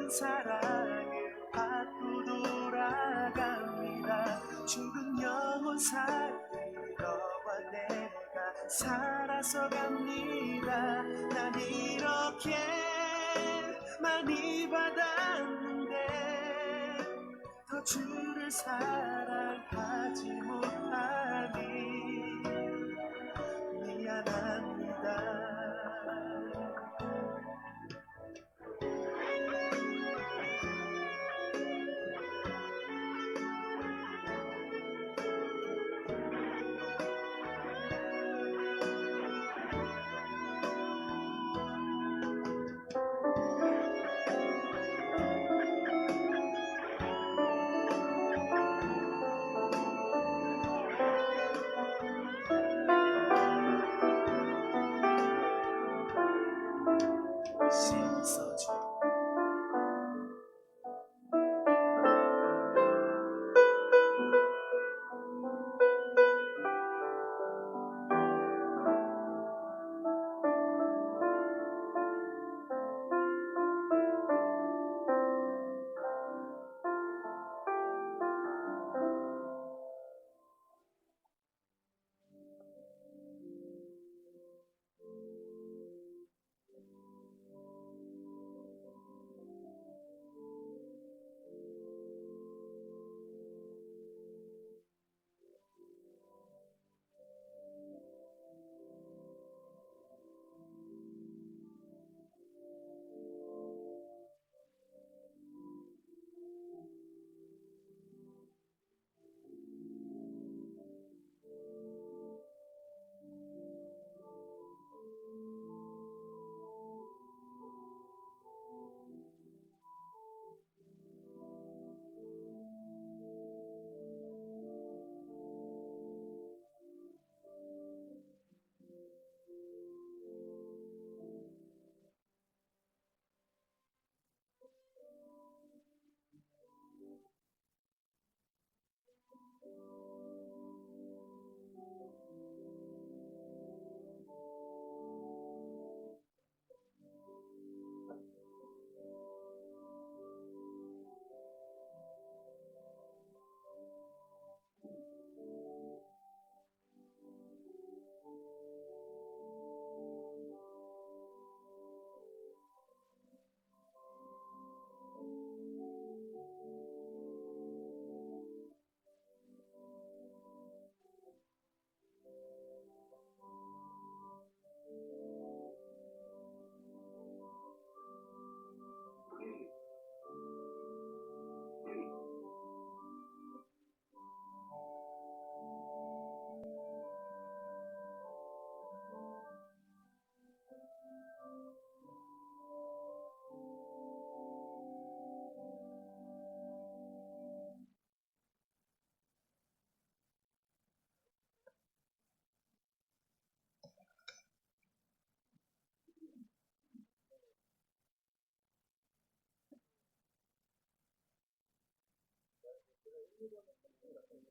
사랑을 받고 돌아갑니다. 죽은 영혼 사이 너와 내가 살아서 갑니다. 난 이렇게 많이 받았는데 더 주를 사랑하지 못하니 미안합니다. 씻어줘.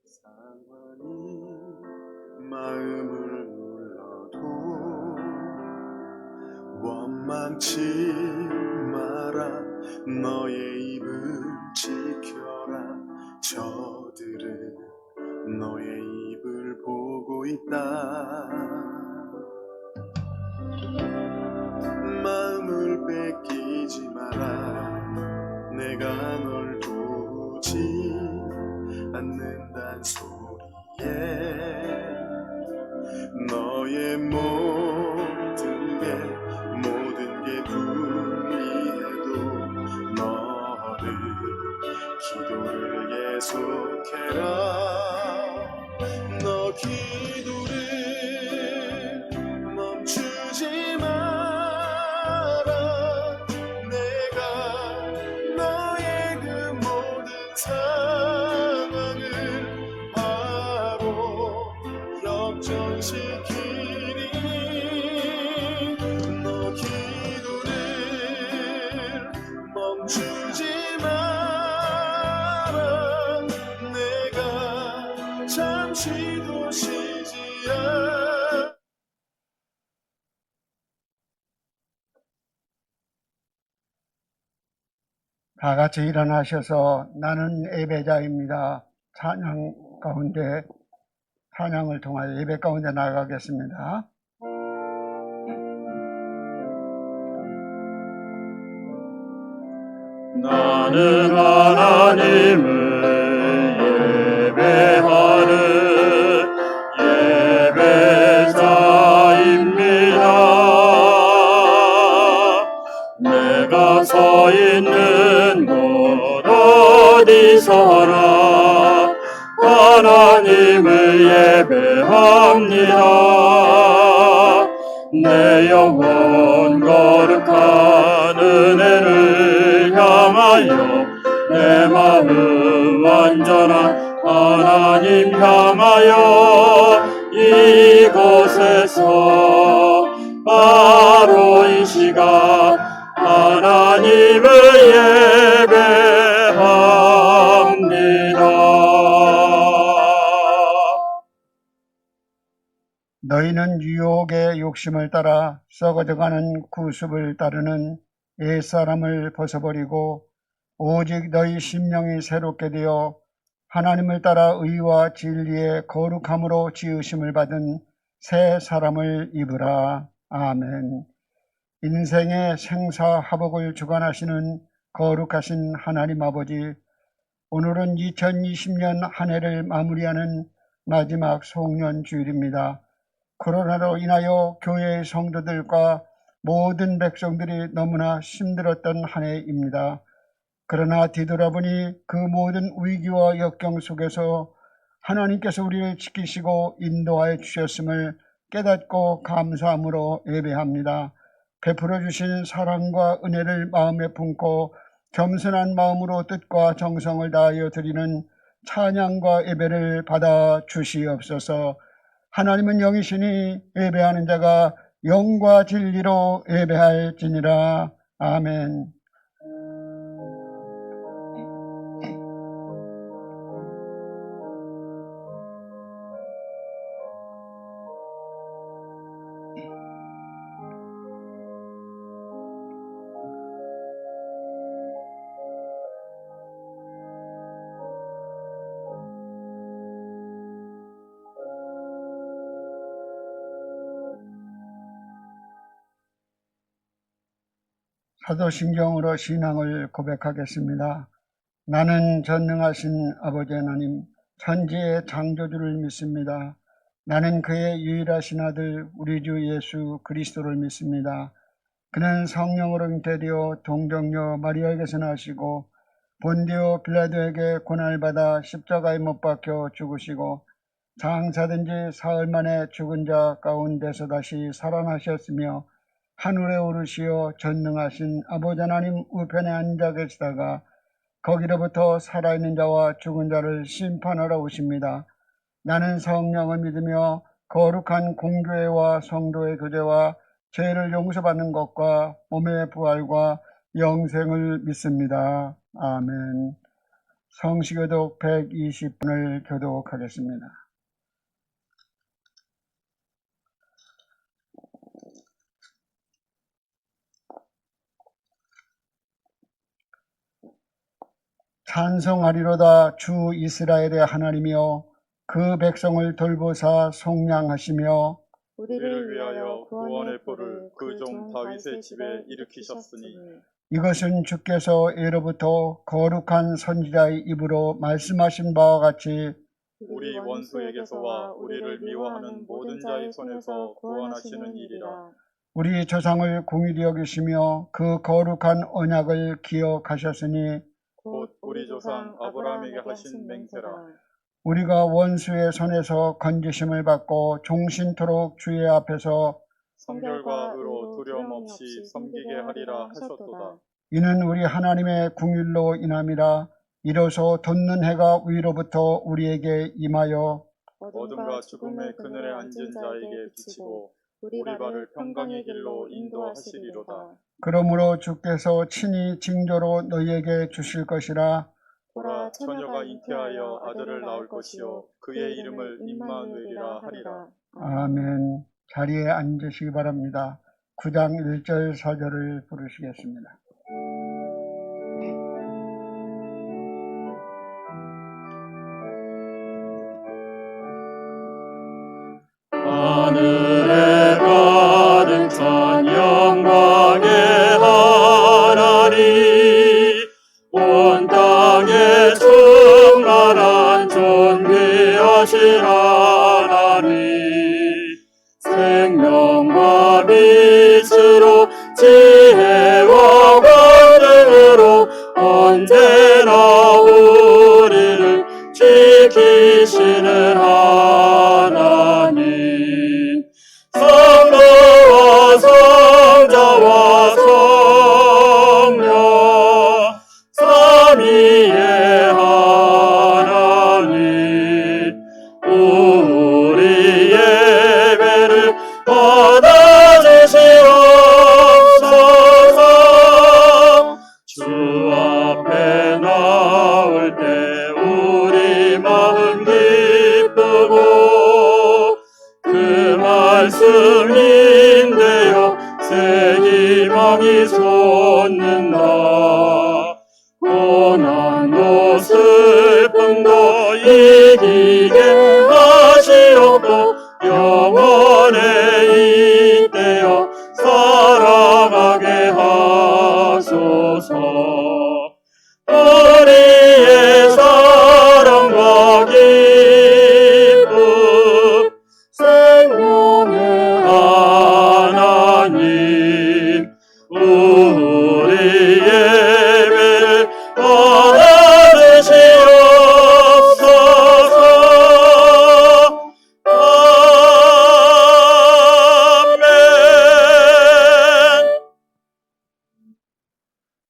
상황이 마음을 눌러도 원망치 마라. 너의 입을 지켜라. 저들은 너의 입을 보고 있다. 마음을 뺏기지 마라. 내가 널 도우지 않는단 소리에 너의 모든 게 불리해도 너를 기도를 계속해라. 너 기도를 멈추지 마라. 내가 너의 그 모든 상황을 바로 역전시키니 너 기도를 멈추지 마라. 내가 잠시도 쉬지 않아. 다 같이 일어나셔서 나는 예배자입니다. 찬양 가운데 찬양을 통하여 예배 가운데 나가겠습니다. 나는 하나님을 예배하는 예배자입니다. 내가 서 있는 곳 어디서나 하나님을 예배합니다. 내 영혼 거룩한 은혜를 향하여 내 마음 완전한 하나님 향하여 이곳에서 바로 이 시간 하나님을 예배합니다. 너희는 유혹의 욕심을 따라 썩어져가는 구습을 따르는 옛사람을 벗어버리고 오직 너희 심령이 새롭게 되어 하나님을 따라 의와 진리의 거룩함으로 지으심을 받은 새 사람을 입으라. 아멘. 인생의 생사화복을 주관하시는 거룩하신 하나님 아버지, 오늘은 2020년 한 해를 마무리하는 마지막 송년 주일입니다. 코로나로 인하여 교회의 성도들과 모든 백성들이 너무나 힘들었던 한 해입니다. 그러나 뒤돌아보니 그 모든 위기와 역경 속에서 하나님께서 우리를 지키시고 인도하여 주셨음을 깨닫고 감사함으로 예배합니다. 베풀어 주신 사랑과 은혜를 마음에 품고 겸손한 마음으로 뜻과 정성을 다하여 드리는 찬양과 예배를 받아 주시옵소서. 하나님은 영이시니 예배하는 자가 영과 진리로 예배할지니라. 아멘. 사도신경으로 신앙을 고백하겠습니다. 나는 전능하신 아버지 하나님, 천지의 창조주를 믿습니다. 나는 그의 유일하신 아들 우리 주 예수 그리스도를 믿습니다. 그는 성령으로 잉태되어 동정녀 마리아에게서 나시고 본디오 빌라도에게 고난을 받아 십자가에 못 박혀 죽으시고 장사된 지 사흘 만에 죽은 자 가운데서 다시 살아나셨으며 하늘에 오르시어 전능하신 아버지 하나님 우편에 앉아 계시다가 거기로부터 살아있는 자와 죽은 자를 심판하러 오십니다. 나는 성령을 믿으며 거룩한 공교회와 성도의 교제와 죄를 용서받는 것과 몸의 부활과 영생을 믿습니다. 아멘. 성시교독 120분을 교독하겠습니다. 찬송하리로다 주 이스라엘의 하나님이여 그 백성을 돌보사 속량하시며 우리를 위하여 구원의 뿔을 그 종 다윗의 집에 일으키셨으니 이것은 주께서 예로부터 거룩한 선지자의 입으로 말씀하신 바와 같이 우리 원수에게서와 우리를 미워하는 모든 자의 손에서 구원하시는 일이라. 우리 조상을 공의히 여기시며 그 거룩한 언약을 기억하셨으니 곧 우리 조상 아브라함에게 하신 맹세라. 우리가 원수의 손에서 건지심을 받고 종신토록 주의 앞에서 성결과 의로 두려움 없이 섬기게 하리라 하셨도다. 이는 우리 하나님의 궁율로 인함이라. 이로써 돋는 해가 위로부터 우리에게 임하여 어둠과 죽음의 그늘에 앉은 자에게 비치고 우리 발을 평강의 길로 인도하시리로다. 그러므로 주께서 친히 징조로 너희에게 주실 것이라. 보라, 처녀가 잉태하여 아들을 낳을 것이요 그의 이름을 임마누엘이라 하리라. 아멘. 자리에 앉으시기 바랍니다. 9장 1절 4절을 부르시겠습니다. 온 땅에 충만한 존귀하신 하나님, 생명과 빛으로 지혜와 권능으로 언제나 우리를 지키시는 하나님, 성부와 성자와 성령 삼위의 하나님, 우리 예배를 받아주시옵소서. 주 앞에 나올 때 우리 마음 기쁘고 그 말씀인데요 새 희망이 솟는다. 고난도 슬픔도 이기게 하시옵고 영원에 잇대어 살아가게 하소서. 우리의 사랑과 기쁨 생명의 하나님, 우리 예배를 받아주시옵소서. 아멘.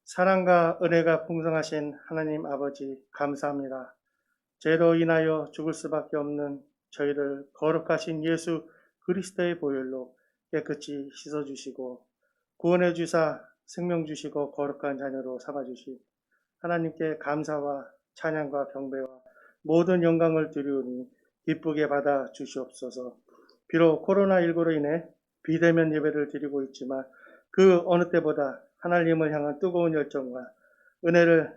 사랑과 은혜가 풍성하신 하나님 아버지 감사합니다. 죄로 인하여 죽을 수밖에 없는 저희를 거룩하신 예수 그리스도의 보혈로 깨끗이 씻어주시고 구원해 주사 생명 주시고 거룩한 자녀로 삼아주신 하나님께 감사와 찬양과 경배와 모든 영광을 드리오니 기쁘게 받아 주시옵소서. 비록 코로나19로 인해 비대면 예배를 드리고 있지만 그 어느 때보다 하나님을 향한 뜨거운 열정과 은혜를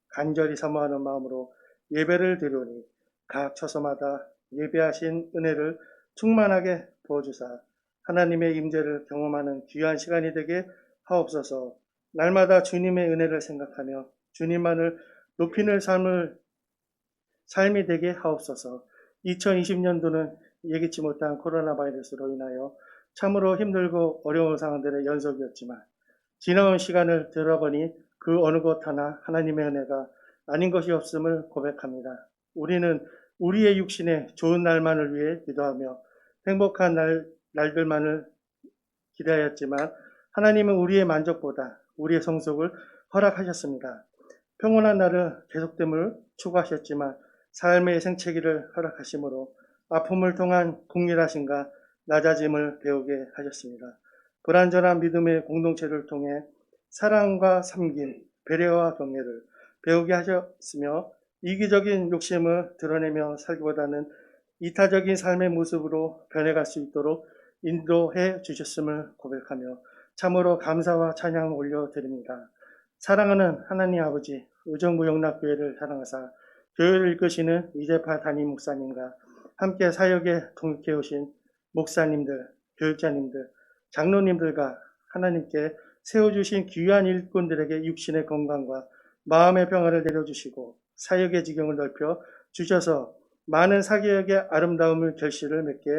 간절히 사모하는 마음으로 예배를 드리오니 각 처소마다 예배하신 은혜를 충만하게 부어주사 하나님의 임재를 경험하는 귀한 시간이 되게 하옵소서. 날마다 주님의 은혜를 생각하며 주님만을 높이는 삶이 되게 하옵소서. 2020년도는 예기치 못한 코로나 바이러스로 인하여 참으로 힘들고 어려운 상황들의 연속이었지만 지나온 시간을 들어보니 그 어느 것 하나 하나님의 은혜가 아닌 것이 없음을 고백합니다. 우리는 우리의 육신의 좋은 날만을 위해 기도하며 행복한 날들만을 기대하였지만 하나님은 우리의 만족보다 우리의 성숙을 허락하셨습니다. 평온한 날을 계속됨을 추구하셨지만 삶의 생채기를 허락하심으로 아픔을 통한 긍휼하심과 낮아짐을 배우게 하셨습니다. 불완전한 믿음의 공동체를 통해 사랑과 섬김, 배려와 경애를 배우게 하셨으며 이기적인 욕심을 드러내며 살기보다는 이타적인 삶의 모습으로 변해갈 수 있도록 인도해 주셨음을 고백하며 참으로 감사와 찬양을 올려드립니다. 사랑하는 하나님 아버지, 의정부영락교회를 사랑하사 교회를 이끄시는 이재파 담임 목사님과 함께 사역에 동역해 오신 목사님들, 교육자님들, 장로님들과 하나님께 세워주신 귀한 일꾼들에게 육신의 건강과 마음의 평화를 내려주시고 사역의 지경을 넓혀 주셔서 많은 사역의 아름다움을 결실을 맺게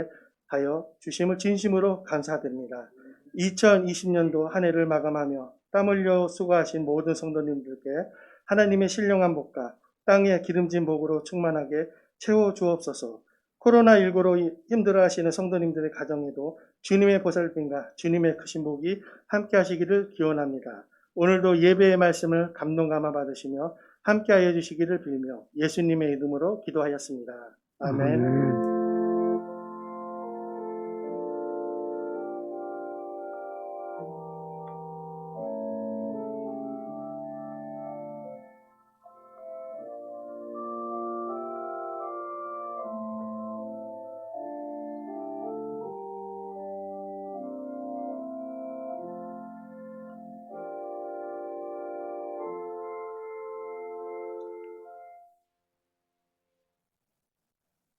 하여 주심을 진심으로 감사드립니다. 2020년도 한 해를 마감하며 땀 흘려 수고하신 모든 성도님들께 하나님의 신령한 복과 땅의 기름진 복으로 충만하게 채워주옵소서. 코로나19로 힘들어하시는 성도님들의 가정에도 주님의 보살핌과 주님의 크신 복이 함께 하시기를 기원합니다. 오늘도 예배의 말씀을 감동 감화 받으시며 함께 하여 주시기를 빌며 예수님의 이름으로 기도하였습니다. 아멘.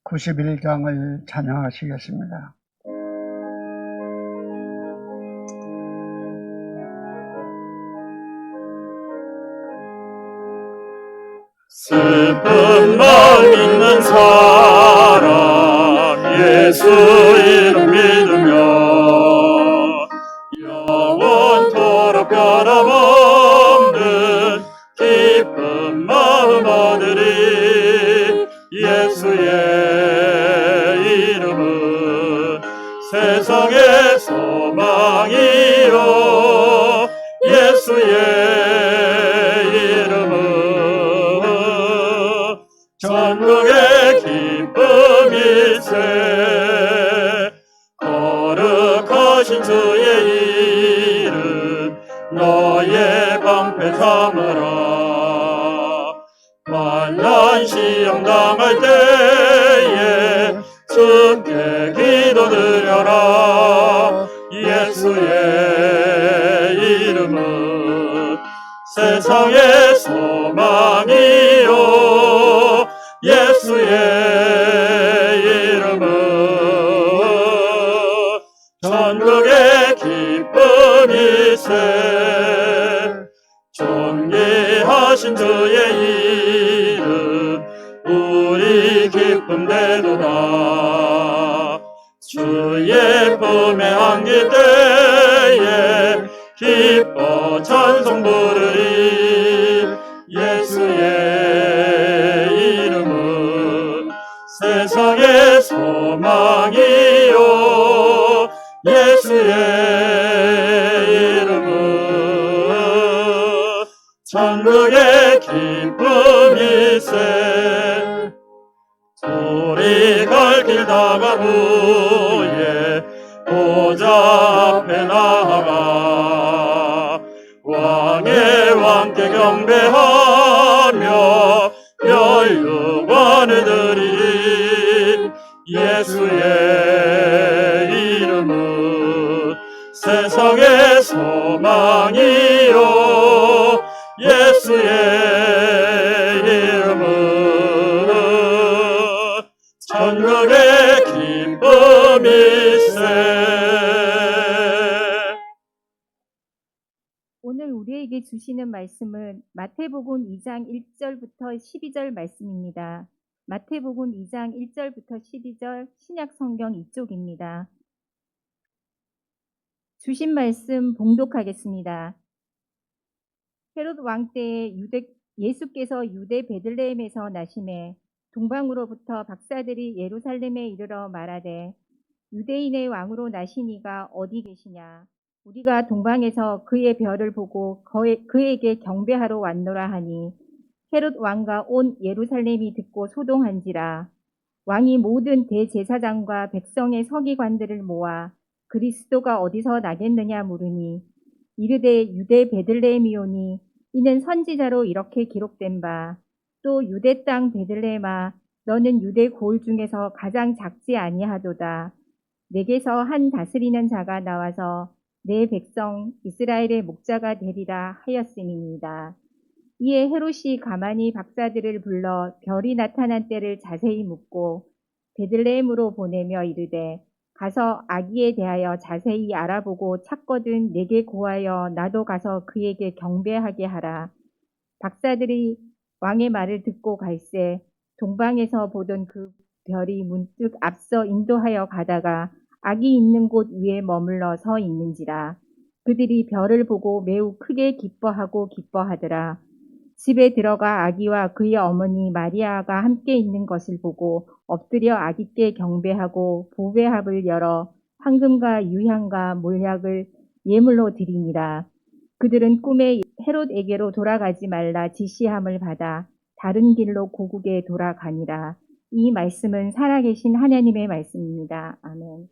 (91장을) 찬양하시겠습니다. 슬픈 마음 있는 사람 예수 이름 믿으며 영원토록 변함없는 기쁜 마음 얻으리. 예수의 이름은 세상의 소망이요 예수의 이름은 전국의 기쁨일세. 거룩하신 주의 이름 너의 방패 삼으라. 만난 시험 당할 때에 주께 기도드려라. 예수의 이름은 세상의 소망이요 예수의 이름은 전국의 기쁨일세. 존귀하신 주의 이름 우리 기쁨 되도다. 주의 품에 안길 때에 기뻐 찬송 부르리. 예수의 이름은 세상의 소망이요 예수의 이름은 천국의 기쁨일세. 소리 갈 길 다간 후에 보좌 앞에 나아가 왕의 왕께 경배하며 멸류관을 드리리. 예수의 이름은 세상의 소망이요 예수의 이름은 천국의 기쁨일세. 오늘 우리에게 주시는 말씀은 마태복음 2장 1절부터 12절 말씀입니다. 마태복음 2장 1절부터 12절 신약 성경 이쪽입니다. 주신 말씀 봉독하겠습니다. 헤롯 왕 때에 예수께서 유대 베들레헴에서 나심에 동방으로부터 박사들이 예루살렘에 이르러 말하되 유대인의 왕으로 나신 이가 어디 계시냐? 우리가 동방에서 그의 별을 보고 그에게 경배하러 왔노라 하니 헤롯 왕과 온 예루살렘이 듣고 소동한지라. 왕이 모든 대제사장과 백성의 서기관들을 모아 그리스도가 어디서 나겠느냐 물으니 이르되 유대 베들레헴이오니 이는 선지자로 이렇게 기록된 바 또 유대 땅 베들레헴아 너는 유대 고을 중에서 가장 작지 아니하도다. 내게서 한 다스리는 자가 나와서 내 백성 이스라엘의 목자가 되리라 하였음이니이다. 이에 헤롯이 가만히 박사들을 불러 별이 나타난 때를 자세히 묻고 베들레헴으로 보내며 이르되 가서 아기에 대하여 자세히 알아보고 찾거든 내게 고하여 나도 가서 그에게 경배하게 하라. 박사들이 왕의 말을 듣고 갈새 동방에서 보던 그 별이 문득 앞서 인도하여 가다가 아기 있는 곳 위에 머물러 서 있는지라. 그들이 별을 보고 매우 크게 기뻐하더라. 집에 들어가 아기와 그의 어머니 마리아가 함께 있는 것을 보고 엎드려 아기께 경배하고 보배합을 열어 황금과 유향과 몰약을 예물로 드리니라. 그들은 꿈에 헤롯에게로 돌아가지 말라 지시함을 받아 다른 길로 고국에 돌아가니라. 이 말씀은 살아계신 하나님의 말씀입니다. 아멘.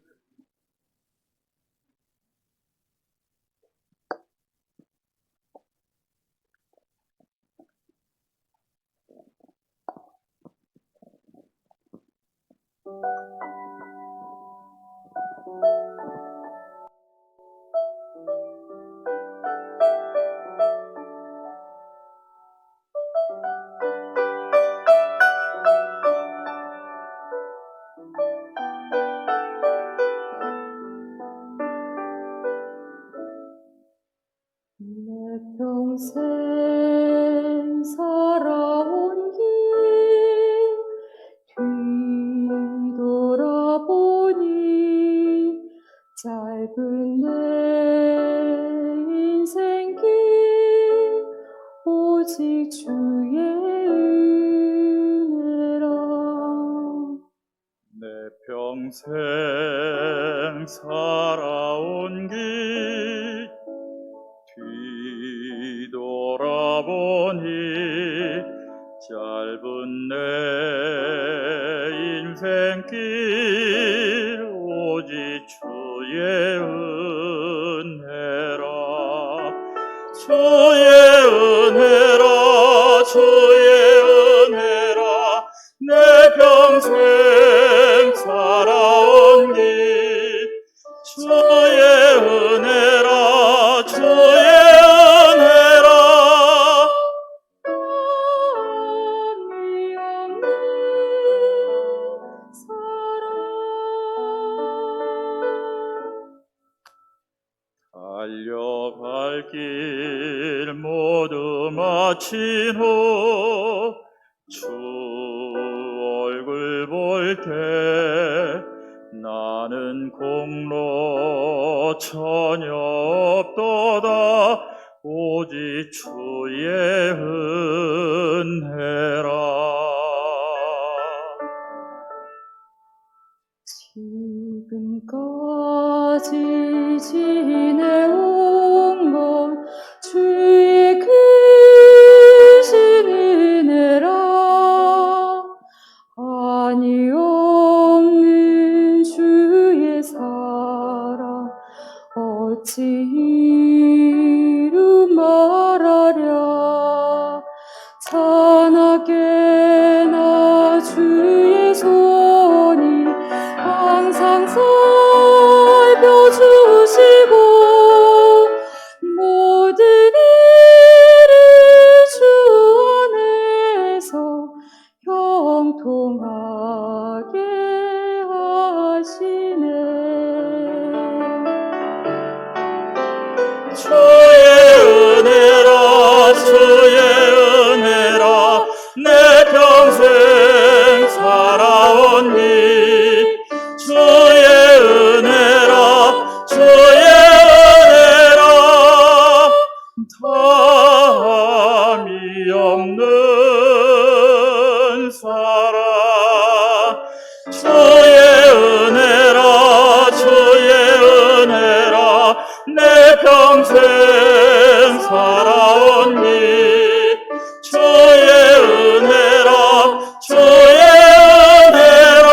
내 평생 살아온 좁은 내 인생길 오직 주의 은혜라. 내 평생 살아온 길 뒤돌아보니 짧은 내 인생길 오직 주의 은혜라. 주의 은혜라 주의 은혜라. 내 평생 살아온 길 주의 은혜라 주의 은혜라. 마음이 없는 사랑 달려갈 길 모두 마친 후 주 얼굴 볼 때 나는 공로 전혀 없도다 오직 주의 은혜라. 지금까지 지내온 건 주의 크신 은혜라. 한이 없는 주의 사랑 어찌 이루 말하랴. 찬하게 나 주의 손이 항상 살펴주시고 모든 일을 주 안에서 형통하게 하시네. 주의 은혜라 주의 은혜라. 내 평생 살아온 길 주의 은혜라 주의 은혜라. 담이 없는 사랑 주의 은혜라 주의 은혜라. 내 평생 살아온 길 주의 은혜라 주의 은혜라.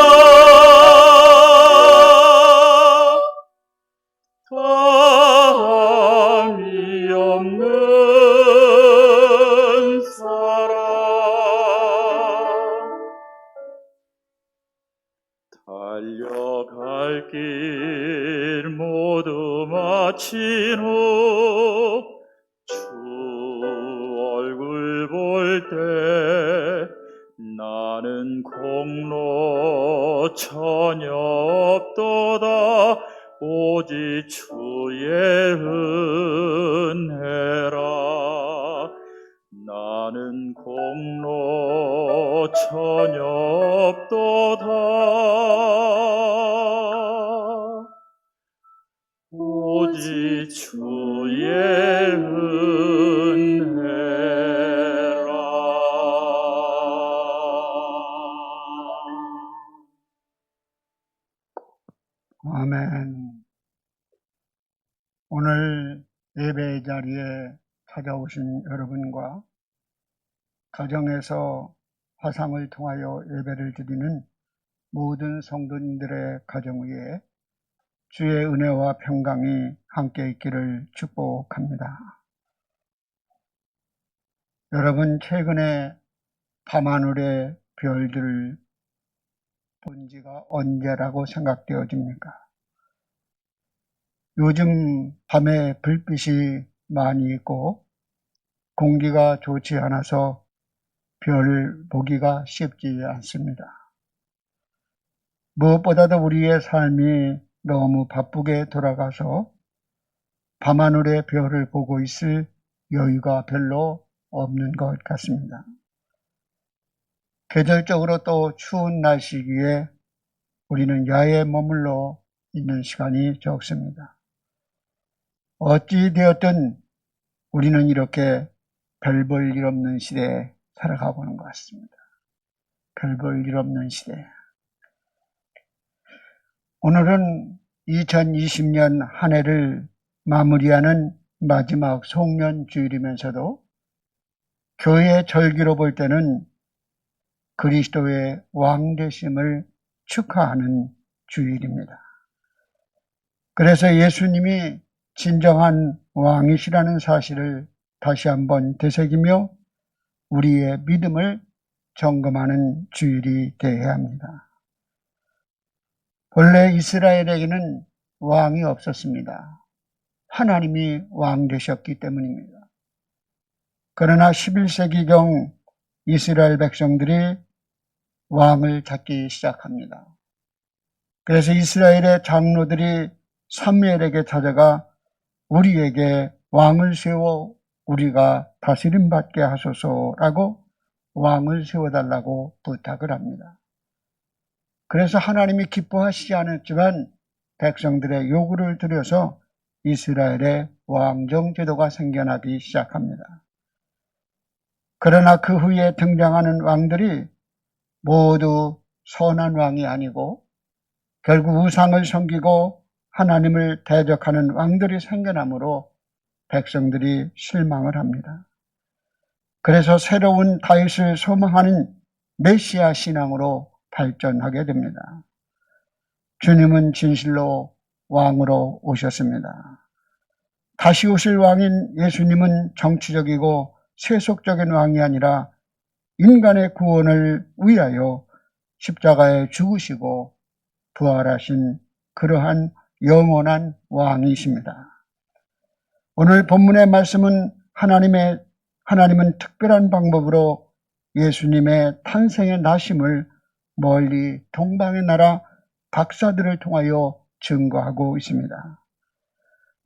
담이 없는 사랑 달려갈 길 모두 마친 후 주 얼굴 볼 때 나는 공로 전혀 없도다 오직 주의 은혜라. 나는 공로 전혀 없도다 오직 주의 은혜라. 아멘. 오늘 예배 자리에 찾아오신 여러분과 가정에서 화상을 통하여 예배를 드리는 모든 성도님들의 가정 위에 주의 은혜와 평강이 함께 있기를 축복합니다. 여러분, 최근에 밤하늘의 별들을 본 지가 언제라고 생각되어집니까? 요즘 밤에 불빛이 많이 있고 공기가 좋지 않아서 별 보기가 쉽지 않습니다. 무엇보다도 우리의 삶이 너무 바쁘게 돌아가서 밤하늘의 별을 보고 있을 여유가 별로 없는 것 같습니다. 계절적으로 또 추운 날씨기에 우리는 야외에 머물러 있는 시간이 적습니다. 어찌 되었든 우리는 이렇게 별 볼 일 없는 시대에 살아가고 있는 것 같습니다. 별 볼 일 없는 시대. 오늘은 2020년 한 해를 마무리하는 마지막 송년 주일이면서도 교회 절기로 볼 때는 그리스도의 왕되심을 축하하는 주일입니다. 그래서 예수님이 진정한 왕이시라는 사실을 다시 한번 되새기며 우리의 믿음을 점검하는 주일이 되어야 합니다. 본래 이스라엘에게는 왕이 없었습니다. 하나님이 왕 되셨기 때문입니다. 그러나 11세기경 이스라엘 백성들이 왕을 찾기 시작합니다. 그래서 이스라엘의 장로들이 사무엘에게 찾아가 우리에게 왕을 세워 우리가 다스림 받게 하소서라고 왕을 세워달라고 부탁을 합니다. 그래서 하나님이 기뻐하시지 않았지만 백성들의 요구를 들여서 이스라엘의 왕정 제도가 생겨나기 시작합니다. 그러나 그 후에 등장하는 왕들이 모두 선한 왕이 아니고 결국 우상을 섬기고 하나님을 대적하는 왕들이 생겨나므로 백성들이 실망을 합니다. 그래서 새로운 다윗을 소망하는 메시아 신앙으로 발전하게 됩니다. 주님은 진실로 왕으로 오셨습니다. 다시 오실 왕인 예수님은 정치적이고 세속적인 왕이 아니라 인간의 구원을 위하여 십자가에 죽으시고 부활하신 그러한 영원한 왕이십니다. 오늘 본문의 말씀은 하나님은 특별한 방법으로 예수님의 탄생의 나심을 멀리 동방의 나라 박사들을 통하여 증거하고 있습니다.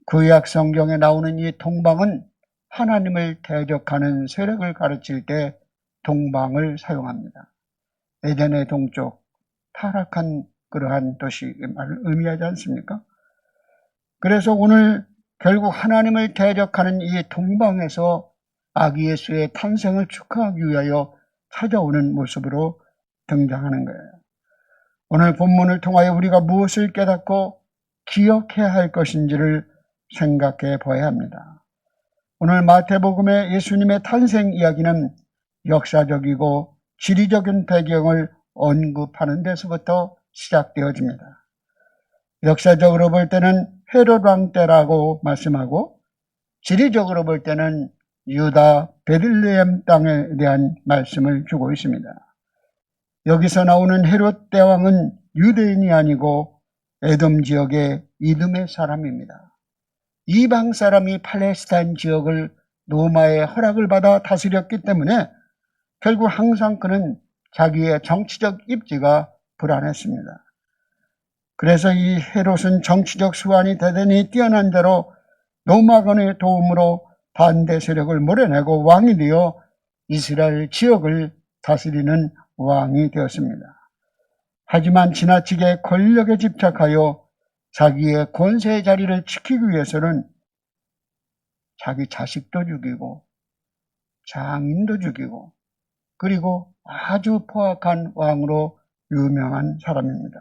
구약 성경에 나오는 이 동방은 하나님을 대적하는 세력을 가르칠 때 동방을 사용합니다. 에덴의 동쪽, 타락한 그러한 도시의 말을 의미하지 않습니까? 그래서 오늘 결국 하나님을 대적하는 이 동방에서 아기 예수의 탄생을 축하하기 위하여 찾아오는 모습으로 등장하는 거예요. 오늘 본문을 통하여 우리가 무엇을 깨닫고 기억해야 할 것인지를 생각해 봐야 합니다. 오늘 마태복음의 예수님의 탄생 이야기는 역사적이고 지리적인 배경을 언급하는 데서부터 시작되어집니다. 역사적으로 볼 때는 헤롯 왕 때라고 말씀하고 지리적으로 볼 때는 유다 베들레헴 땅에 대한 말씀을 주고 있습니다. 여기서 나오는 헤롯 대왕은 유대인이 아니고 에돔 지역의 이듬의 사람입니다. 이방 사람이 팔레스타인 지역을 로마의 허락을 받아 다스렸기 때문에 결국 항상 그는 자기의 정치적 입지가 불안했습니다. 그래서 이 헤롯은 정치적 수완이 대단히 뛰어난 대로 로마군의 도움으로 반대 세력을 몰아내고 왕이 되어 이스라엘 지역을 다스리는 왕이 되었습니다. 하지만 지나치게 권력에 집착하여 자기의 권세의 자리를 지키기 위해서는 자기 자식도 죽이고 장인도 죽이고 그리고 아주 포악한 왕으로 유명한 사람입니다.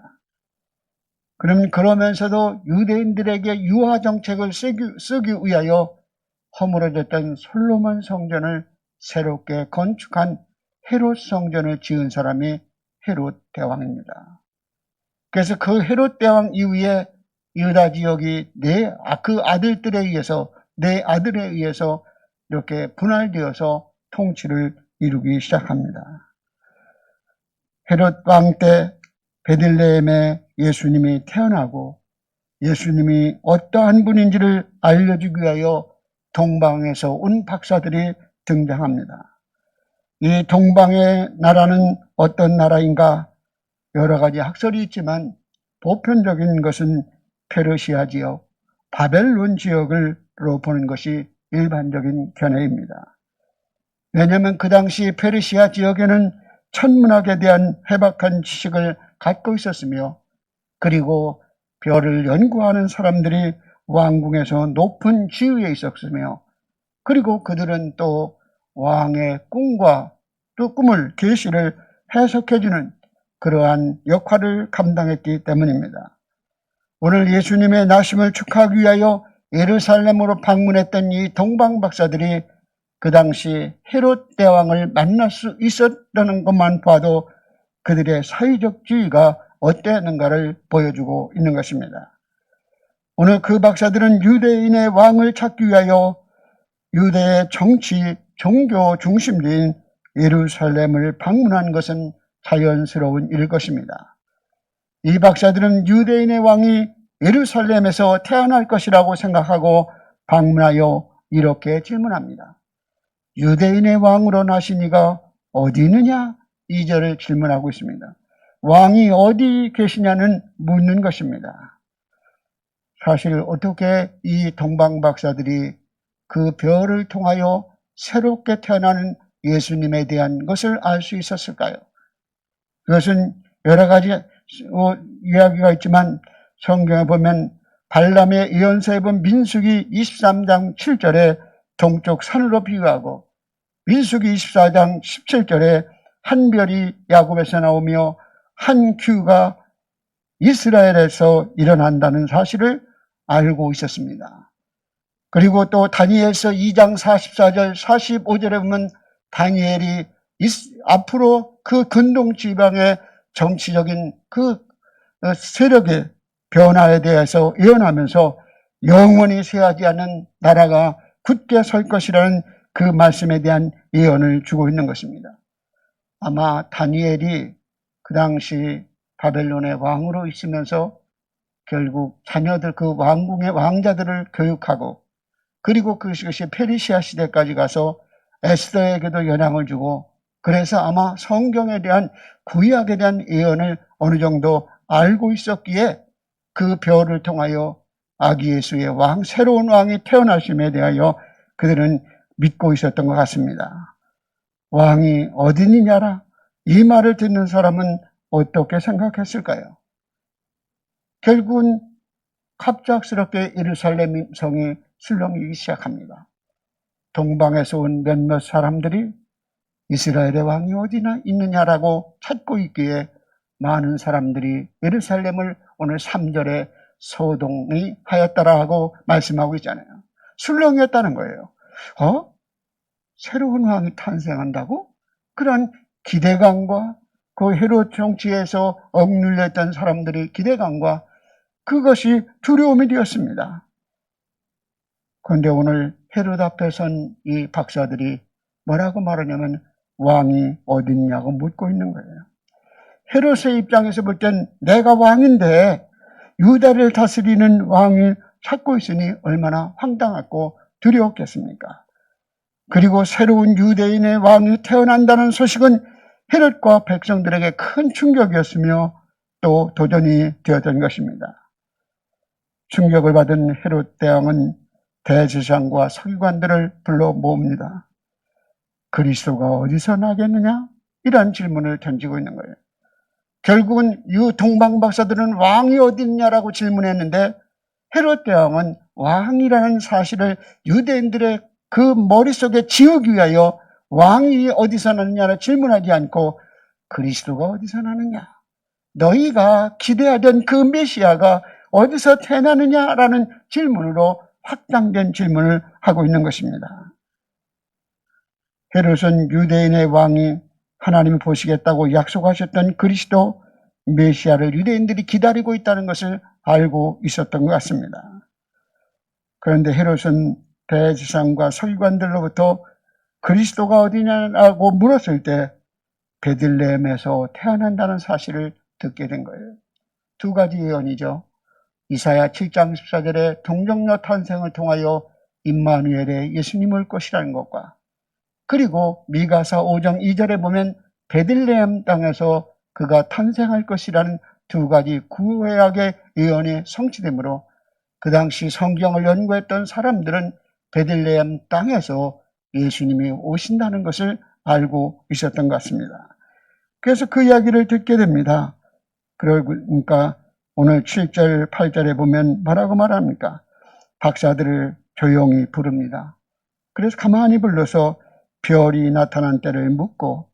그러면서도 유대인들에게 유화 정책을 쓰기 위하여 허물어졌던 솔로몬 성전을 새롭게 건축한 헤롯 성전을 지은 사람이 헤롯 대왕입니다. 그래서 그 헤롯 대왕 이후에 유다 지역이 그 아들들에 의해서 네 아들에 의해서 이렇게 분할되어서 통치를 이루기 시작합니다. 헤롯 왕 때 베들레헴에 예수님이 태어나고 예수님이 어떠한 분인지를 알려주기 위하여 동방에서 온 박사들이 등장합니다. 이 동방의 나라는 어떤 나라인가 여러 가지 학설이 있지만 보편적인 것은 페르시아 지역, 바벨론 지역으로 보는 것이 일반적인 견해입니다. 왜냐하면 그 당시 페르시아 지역에는 천문학에 대한 해박한 지식을 갖고 있었으며 그리고 별을 연구하는 사람들이 왕궁에서 높은 지위에 있었으며, 그리고 그들은 또 왕의 꿈과 또 꿈을 계시를 해석해주는 그러한 역할을 감당했기 때문입니다. 오늘 예수님의 나심을 축하하기 위하여 예루살렘으로 방문했던 이 동방 박사들이 그 당시 헤롯 대왕을 만날 수 있었다는 것만 봐도 그들의 사회적 지위가 어땠는가를 보여주고 있는 것입니다. 오늘 그 박사들은 유대인의 왕을 찾기 위하여 유대의 정치, 종교 중심지인 예루살렘을 방문한 것은 자연스러운 일일 것입니다. 이 박사들은 유대인의 왕이 예루살렘에서 태어날 것이라고 생각하고 방문하여 이렇게 질문합니다. 유대인의 왕으로 나신 이가 어디 있느냐? 2절을 질문하고 있습니다. 왕이 어디 계시냐는 묻는 것입니다. 사실 어떻게 이 동방 박사들이 그 별을 통하여 새롭게 태어나는 예수님에 대한 것을 알 수 있었을까요? 그것은 여러 가지 이야기가 있지만 성경에 보면 발람의 예언서에 보면 민수기 23장 7절에 동쪽 산으로 비유하고 민수기 24장 17절에 한 별이 야곱에서 나오며 한 규가 이스라엘에서 일어난다는 사실을 알고 있었습니다. 그리고 또 다니엘서 2장 44절 45절에 보면 다니엘이 앞으로 그 근동 지방의 정치적인 그 세력의 변화에 대해서 예언하면서 영원히 쇠하지 않는 나라가 굳게 설 것이라는 그 말씀에 대한 예언을 주고 있는 것입니다. 아마 다니엘이 그 당시 바벨론의 왕으로 있으면서 결국 자녀들, 그 왕궁의 왕자들을 교육하고 그리고 그것이 페르시아 시대까지 가서 에스더에게도 영향을 주고 그래서 아마 성경에 대한 구약에 대한 예언을 어느 정도 알고 있었기에 그 별을 통하여 아기 예수의 왕, 새로운 왕이 태어나심에 대하여 그들은 믿고 있었던 것 같습니다. 왕이 어디니냐라 이 말을 듣는 사람은 어떻게 생각했을까요? 결국은 갑작스럽게 예루살렘 성이 술렁이기 시작합니다. 동방에서 온 몇몇 사람들이 이스라엘의 왕이 어디나 있느냐라고 찾고 있기에 많은 사람들이 예루살렘을 오늘 3절에 소동이 하였다라고 말씀하고 있잖아요. 술렁이었다는 거예요. 새로운 왕이 탄생한다고? 그런 기대감과 그 헤롯 정치에서 억눌렸던 사람들의 기대감과 그것이 두려움이 되었습니다. 그런데 오늘 헤롯 앞에 선 이 박사들이 뭐라고 말하냐면 왕이 어딨냐고 묻고 있는 거예요. 헤롯의 입장에서 볼 땐 내가 왕인데 유다를 다스리는 왕을 찾고 있으니 얼마나 황당하고 두려웠겠습니까? 그리고 새로운 유대인의 왕이 태어난다는 소식은 헤롯과 백성들에게 큰 충격이었으며 또 도전이 되었던 것입니다. 충격을 받은 헤롯 대왕은 대제사장과 서기관들을 불러 모읍니다. 그리스도가 어디서 나겠느냐? 이런 질문을 던지고 있는 거예요. 결국은 이 동방 박사들은 왕이 어디 있냐라고 질문했는데 헤롯 대왕은 왕이라는 사실을 유대인들의 그 머릿속에 지우기 위하여 왕이 어디서 나느냐를 질문하지 않고 그리스도가 어디서 나느냐? 너희가 기대하던 그 메시아가 어디서 태어나느냐라는 질문으로 확장된 질문을 하고 있는 것입니다. 헤롯은 유대인의 왕이 하나님이 보시겠다고 약속하셨던 그리스도 메시아를 유대인들이 기다리고 있다는 것을 알고 있었던 것 같습니다. 그런데 헤롯은 대제사장과 서기관들로부터 그리스도가 어디냐라고 물었을 때 베들레헴에서 태어난다는 사실을 듣게 된 거예요. 두 가지 예언이죠. 이사야 7장 14절에 동정녀 탄생을 통하여 임마누엘의 예수님이 올 것이라는 것과 그리고 미가서 5장 2절에 보면 베들레헴 땅에서 그가 탄생할 것이라는 두 가지 구약의 예언이 성취되므로 그 당시 성경을 연구했던 사람들은 베들레헴 땅에서 예수님이 오신다는 것을 알고 있었던 것 같습니다. 그래서 그 이야기를 듣게 됩니다. 그러니까 오늘 7절, 8절에 보면 뭐라고 말합니까? 박사들을 조용히 부릅니다. 그래서 가만히 불러서 별이 나타난 때를 묻고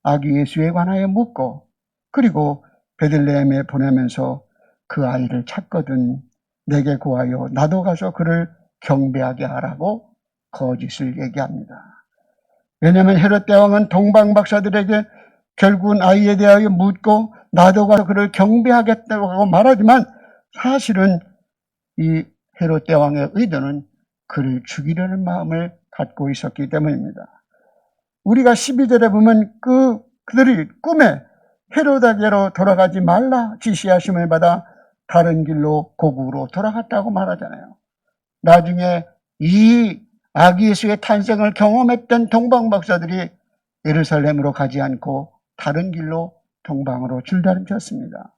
아기 예수에 관하여 묻고 그리고 베들레헴에 보내면서 그 아이를 찾거든 내게 구하여 나도 가서 그를 경배하게 하라고 거짓을 얘기합니다. 왜냐하면 헤롯 대왕은 동방 박사들에게 결국은 아이에 대하여 묻고 나도 가서 그를 경배하겠다고 하고 말하지만 사실은 이 헤롯 대왕의 의도는 그를 죽이려는 마음을 갖고 있었기 때문입니다. 우리가 12절에 보면 그들이 꿈에 헤로다게로 돌아가지 말라 지시하심을 받아 다른 길로 고국으로 돌아갔다고 말하잖아요. 나중에 이 아기 예수의 탄생을 경험했던 동방 박사들이 예루살렘으로 가지 않고 다른 길로 동방으로 줄다름쳤습니다.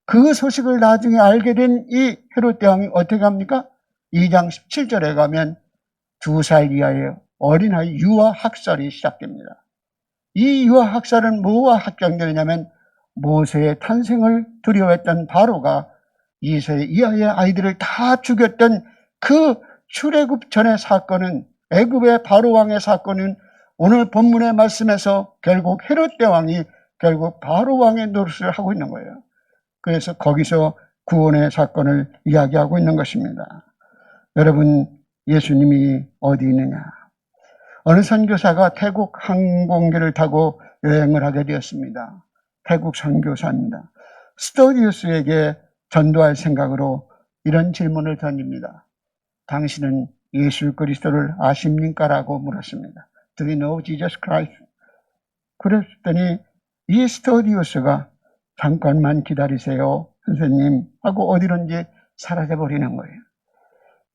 그 소식을 나중에 알게 된 이 헤롯 대왕이 어떻게 합니까? 2장 17절에 가면 2살 이하의 어린아이 유아 학살이 시작됩니다. 이 유아 학살은 뭐와 합병되느냐면 모세의 탄생을 두려워했던 바로가 2세 이하의 아이들을 다 죽였던 그 출애굽 전의 사건은 애굽의 바로 왕의 사건은 오늘 본문의 말씀에서 결국 헤롯 대왕이 결국 바로 왕의 노릇을 하고 있는 거예요. 그래서 거기서 구원의 사건을 이야기하고 있는 것입니다. 여러분, 예수님이 어디 있느냐? 어느 선교사가 태국 항공기를 타고 여행을 하게 되었습니다. 태국 선교사입니다. 스토디우스에게 전도할 생각으로 이런 질문을 던집니다. 당신은 예수 그리스도를 아십니까? 라고 물었습니다. Do you know Jesus Christ? 그랬더니 이 스토디우스가 잠깐만 기다리세요, 선생님 하고 어디론지 사라져버리는 거예요.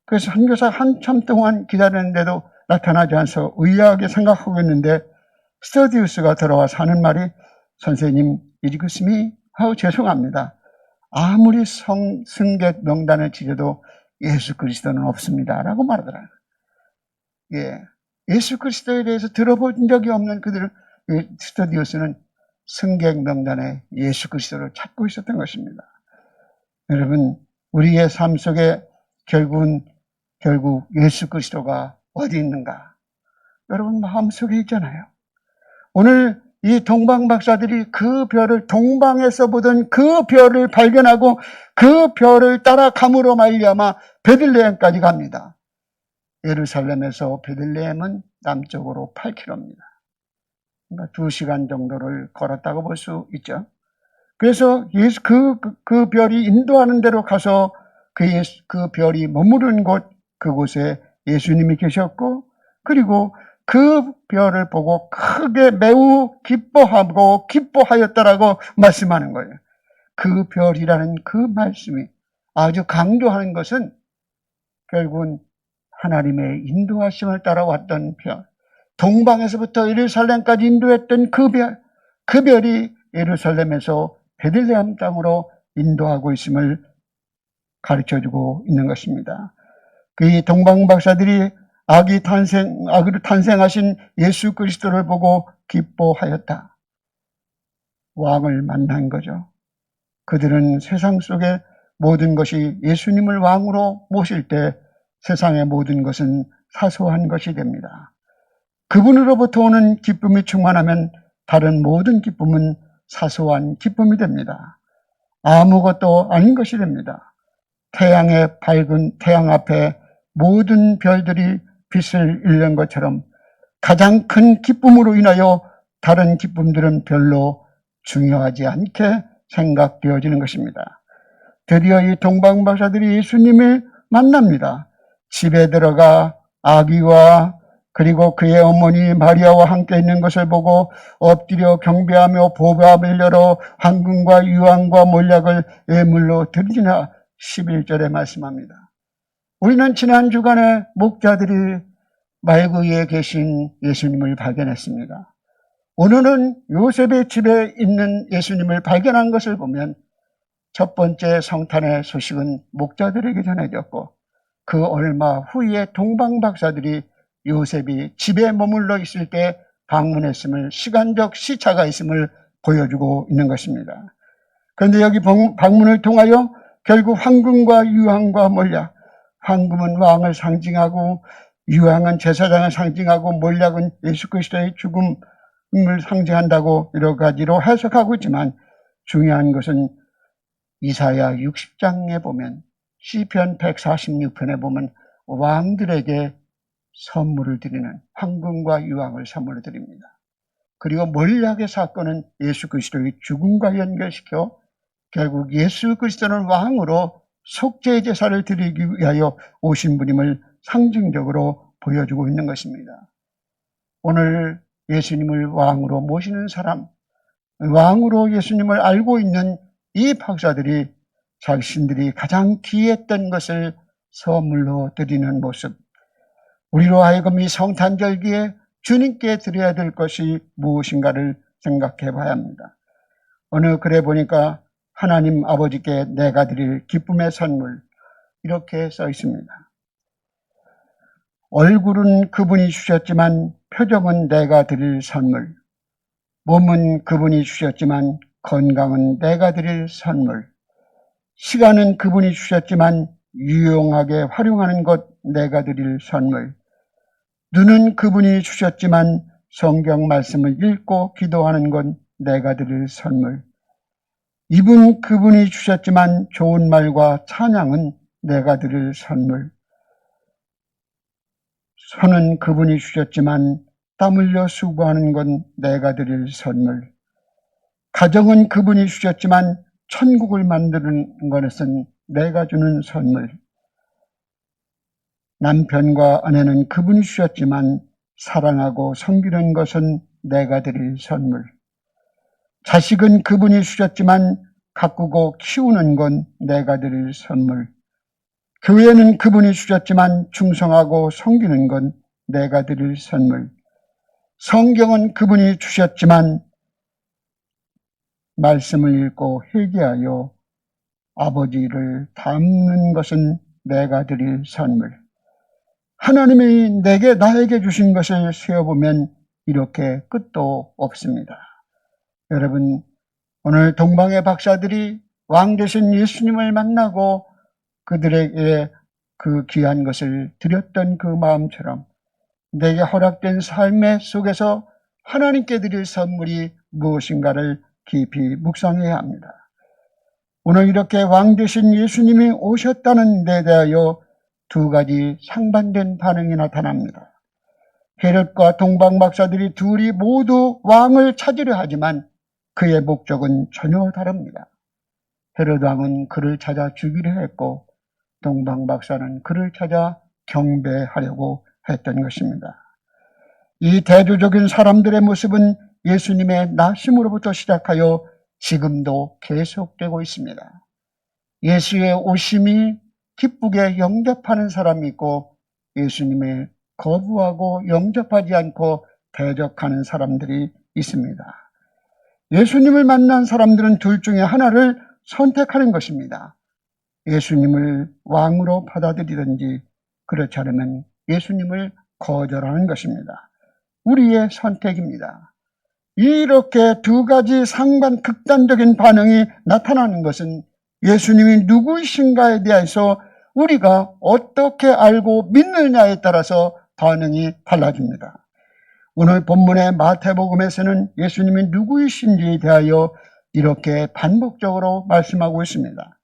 그래서 선교사 한참 동안 기다렸는데도 나타나지 않아서 의아하게 생각하고 있는데 스토디우스가 들어와서 하는 말이 선생님, 읽으시니? 죄송합니다. 아무리 승객 명단을 지져도 예수 그리스도는 없습니다. 라고 말하더라고요. 예수 그리스도에 대해서 들어본 적이 없는 스토디우스는 승객 명단에 예수 그리스도를 찾고 있었던 것입니다. 여러분, 우리의 삶 속에 결국 예수 그리스도가 어디 있는가? 여러분 마음속에 있잖아요. 오늘 이 동방 박사들이 그 별을 동방에서 보던 그 별을 발견하고 그 별을 따라감으로 말미암아 베들레헴까지 갑니다. 예루살렘에서 베들레헴은 남쪽으로 8km입니다. 그러니까 2시간 정도를 걸었다고 볼 수 있죠. 그래서 그 별이 인도하는 대로 가서 그 별이 머무른 그곳에 예수님이 계셨고, 그리고 그 별을 보고 크게 매우 기뻐하였다라고 말씀하는 거예요. 그 별이라는 그 말씀이 아주 강조하는 것은 결국은 하나님의 인도하심을 따라왔던 별, 동방에서부터 예루살렘까지 인도했던 그 별이 예루살렘에서 베들레헴 땅으로 인도하고 있음을 가르쳐주고 있는 것입니다. 그 동방 박사들이 아기로 탄생하신 예수 그리스도를 보고 기뻐하였다. 왕을 만난 거죠. 그들은 세상 속의 모든 것이 예수님을 왕으로 모실 때 세상의 모든 것은 사소한 것이 됩니다. 그분으로부터 오는 기쁨이 충만하면 다른 모든 기쁨은 사소한 기쁨이 됩니다. 아무것도 아닌 것이 됩니다. 태양의 밝은 태양 앞에 모든 별들이 빛을 잃는 것처럼 가장 큰 기쁨으로 인하여 다른 기쁨들은 별로 중요하지 않게 생각되어지는 것입니다. 드디어 이 동방 박사들이 예수님을 만납니다. 집에 들어가 아기와 그리고 그의 어머니 마리아와 함께 있는 것을 보고 엎드려 경배하며 보밥을 열어 황금과 유황과 몰약을 예물로 드리나 11절에 말씀합니다. 우리는 지난 주간에 목자들이 말구이에 계신 예수님을 발견했습니다. 오늘은 요셉의 집에 있는 예수님을 발견한 것을 보면 첫 번째 성탄의 소식은 목자들에게 전해졌고 그 얼마 후에 동방 박사들이 요셉이 집에 머물러 있을 때 방문했음을, 시간적 시차가 있음을 보여주고 있는 것입니다. 그런데 여기 방문을 통하여 결국 황금과 유황과 몰약, 황금은 왕을 상징하고 유황은 제사장을 상징하고 몰약은 예수 그리스도의 죽음을 상징한다고 여러 가지로 해석하고 있지만 중요한 것은 이사야 60장에 보면 시편 146편에 보면 왕들에게 선물을 드리는 황금과 유황을 선물로 드립니다. 그리고 몰약의 사건은 예수 그리스도의 죽음과 연결시켜 결국 예수 그리스도는 왕으로 속죄 제사를 드리기 위하여 오신 분임을 상징적으로 보여주고 있는 것입니다. 오늘 예수님을 왕으로 모시는 사람, 왕으로 예수님을 알고 있는 이 박사들이 자신들이 가장 귀했던 것을 선물로 드리는 모습, 우리로 하여금 이 성탄절기에 주님께 드려야 될 것이 무엇인가를 생각해 봐야 합니다. 어느 글에 보니까 하나님 아버지께 내가 드릴 기쁨의 선물, 이렇게 써 있습니다. 얼굴은 그분이 주셨지만 표정은 내가 드릴 선물, 몸은 그분이 주셨지만 건강은 내가 드릴 선물, 시간은 그분이 주셨지만 유용하게 활용하는 것 내가 드릴 선물, 눈은 그분이 주셨지만 성경 말씀을 읽고 기도하는 건 내가 드릴 선물, 입은 그분이 주셨지만 좋은 말과 찬양은 내가 드릴 선물, 손은 그분이 주셨지만 땀 흘려 수고하는 건 내가 드릴 선물, 가정은 그분이 주셨지만 천국을 만드는 것은 내가 주는 선물, 남편과 아내는 그분이 주셨지만 사랑하고 섬기는 것은 내가 드릴 선물, 자식은 그분이 주셨지만 가꾸고 키우는 건 내가 드릴 선물, 교회는 그분이 주셨지만 충성하고 섬기는 건 내가 드릴 선물, 성경은 그분이 주셨지만 말씀을 읽고 회개하여 아버지를 닮는 것은 내가 드릴 선물. 하나님이 나에게 주신 것을 세어보면 이렇게 끝도 없습니다. 여러분, 오늘 동방의 박사들이 왕 되신 예수님을 만나고 그들에게 그 귀한 것을 드렸던 그 마음처럼 내게 허락된 삶의 속에서 하나님께 드릴 선물이 무엇인가를 깊이 묵상해야 합니다. 오늘 이렇게 왕 되신 예수님이 오셨다는 데 대하여 두 가지 상반된 반응이 나타납니다. 헤롯과 동방 박사들이 둘이 모두 왕을 찾으려 하지만 그의 목적은 전혀 다릅니다. 헤롯 왕은 그를 찾아 죽이려 했고 동방 박사는 그를 찾아 경배하려고 했던 것입니다. 이 대조적인 사람들의 모습은 예수님의 나심으로부터 시작하여 지금도 계속되고 있습니다. 예수의 오심이 기쁘게 영접하는 사람이 있고 예수님을 거부하고 영접하지 않고 대적하는 사람들이 있습니다. 예수님을 만난 사람들은 둘 중에 하나를 선택하는 것입니다. 예수님을 왕으로 받아들이든지 그렇지 않으면 예수님을 거절하는 것입니다. 우리의 선택입니다. 이렇게 두 가지 극단적인 반응이 나타나는 것은 예수님이 누구이신가에 대해서 우리가 어떻게 알고 믿느냐에 따라서 반응이 달라집니다. 오늘 본문의 마태복음에서는 예수님이 누구이신지에 대하여 이렇게 반복적으로 말씀하고 있습니다.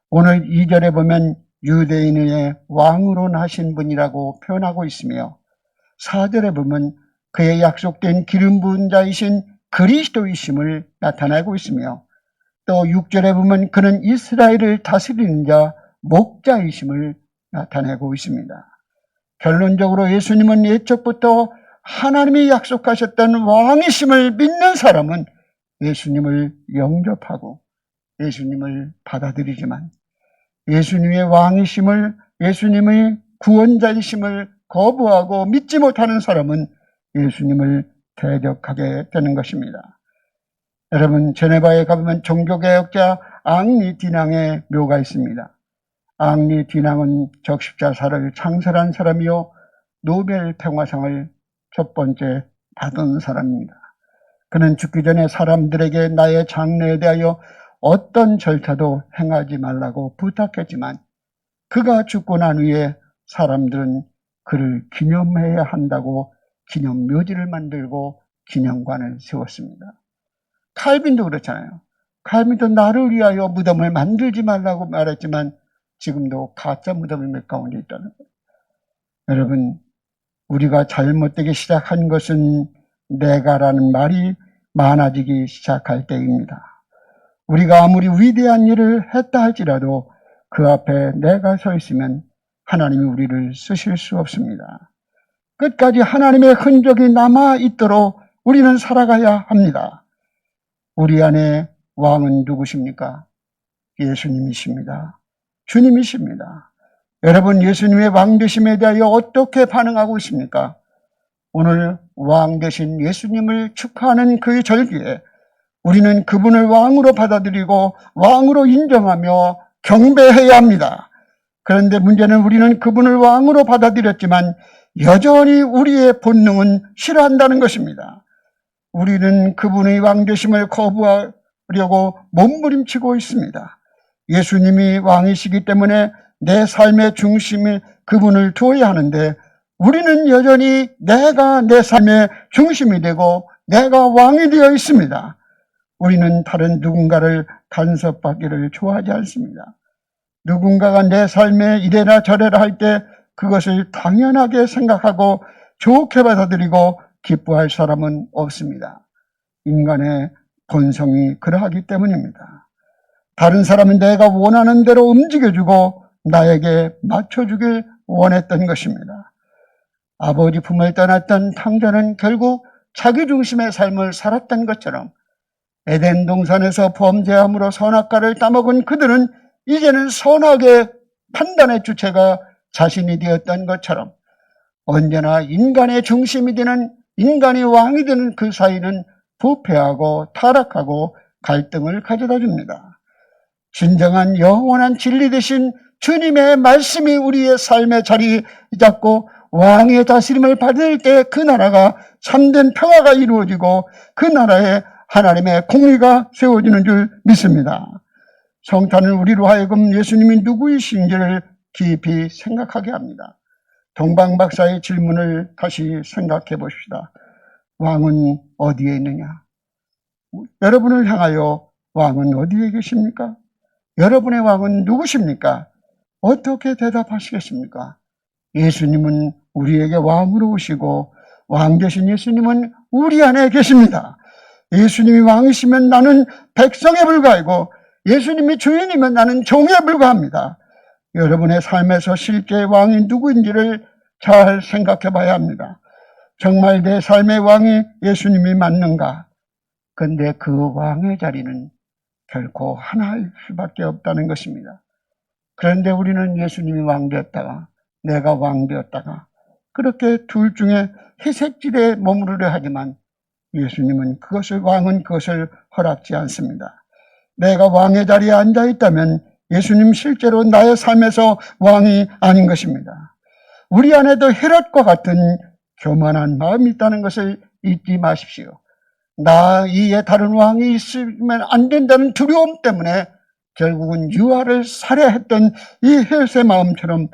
오늘 2절에 보면 유대인의 왕으로 나신 분이라고 표현하고 있으며 4절에 보면 그의 약속된 기름 부은 자이신 그리스도이심을 나타내고 있으며 또 6절에 보면 그는 이스라엘을 다스리는 자 목자이심을 나타내고 있습니다. 결론적으로 예수님은 예적부터 하나님이 약속하셨던 왕이심을 믿는 사람은 예수님을 영접하고 예수님을 받아들이지만 예수님의 왕이심을, 예수님의 구원자이심을 거부하고 믿지 못하는 사람은 예수님을 대적하게 되는 것입니다. 여러분, 제네바에 가보면 종교개혁자 앙리 디낭의 묘가 있습니다. 앙리 디낭은 적십자사를 창설한 사람이요 노벨 평화상을 첫 번째 받은 사람입니다. 그는 죽기 전에 사람들에게 나의 장래에 대하여 어떤 절차도 행하지 말라고 부탁했지만 그가 죽고 난 후에 사람들은 그를 기념해야 한다고 기념묘지를 만들고 기념관을 세웠습니다. 칼빈도 그렇잖아요. 칼빈도 나를 위하여 무덤을 만들지 말라고 말했지만 지금도 가짜 무덤이 몇 가운데 있다는 거예요. 여러분, 우리가 잘못되게 시작한 것은 내가라는 말이 많아지기 시작할 때입니다. 우리가 아무리 위대한 일을 했다 할지라도 그 앞에 내가 서 있으면 하나님이 우리를 쓰실 수 없습니다. 끝까지 하나님의 흔적이 남아있도록 우리는 살아가야 합니다. 우리 안에 왕은 누구십니까? 예수님이십니다. 주님이십니다. 여러분, 예수님의 왕되심에 대하여 어떻게 반응하고 있습니까? 오늘 왕 되신 예수님을 축하하는 그 절기에 우리는 그분을 왕으로 받아들이고 왕으로 인정하며 경배해야 합니다. 그런데 문제는 우리는 그분을 왕으로 받아들였지만 여전히 우리의 본능은 싫어한다는 것입니다. 우리는 그분의 왕되심을 거부하려고 몸부림치고 있습니다. 예수님이 왕이시기 때문에 내 삶의 중심에 그분을 두어야 하는데 우리는 여전히 내가 내 삶의 중심이 되고 내가 왕이 되어 있습니다. 우리는 다른 누군가를 간섭받기를 좋아하지 않습니다. 누군가가 내 삶에 이래라 저래라 할 때 그것을 당연하게 생각하고 좋게 받아들이고 기뻐할 사람은 없습니다. 인간의 본성이 그러하기 때문입니다. 다른 사람은 내가 원하는 대로 움직여주고 나에게 맞춰주길 원했던 것입니다. 아버지 품을 떠났던 탕자는 결국 자기 중심의 삶을 살았던 것처럼 에덴 동산에서 범죄함으로 선악과를 따먹은 그들은 이제는 선악의 판단의 주체가 자신이 되었던 것처럼 언제나 인간의 중심이 되는 인간이 왕이 되는 그 사이는 부패하고 타락하고 갈등을 가져다 줍니다. 진정한 영원한 진리 되신 주님의 말씀이 우리의 삶의 자리 잡고 왕의 다스림을 받을 때 그 나라가 참된 평화가 이루어지고 그 나라에 하나님의 공의가 세워지는 줄 믿습니다. 성탄은 우리로 하여금 예수님이 누구이신지를 깊이 생각하게 합니다. 동방 박사의 질문을 다시 생각해 봅시다. 왕은 어디에 있느냐? 여러분을 향하여 왕은 어디에 계십니까? 여러분의 왕은 누구십니까? 어떻게 대답하시겠습니까? 예수님은 우리에게 왕으로 오시고 왕 되신 예수님은 우리 안에 계십니다. 예수님이 왕이시면 나는 백성에 불과하고 예수님이 주인이면 나는 종에 불과합니다. 여러분의 삶에서 실제 왕이 누구인지를 잘 생각해 봐야 합니다. 정말 내 삶의 왕이 예수님이 맞는가? 근데 그 왕의 자리는 결코 하나일 수밖에 없다는 것입니다. 그런데 우리는 예수님이 왕 되었다가 내가 왕 되었다가 그렇게 둘 중에 회색지대에 머무르려 하지만 예수님은 왕은 그것을 허락지 않습니다. 내가 왕의 자리에 앉아 있다면 예수님 실제로 나의 삶에서 왕이 아닌 것입니다. 우리 안에도 헤롯과 같은 교만한 마음이 있다는 것을 잊지 마십시오. 나 이에 다른 왕이 있으면 안 된다는 두려움 때문에 결국은 유아를 살해했던 이 헤롯의 마음처럼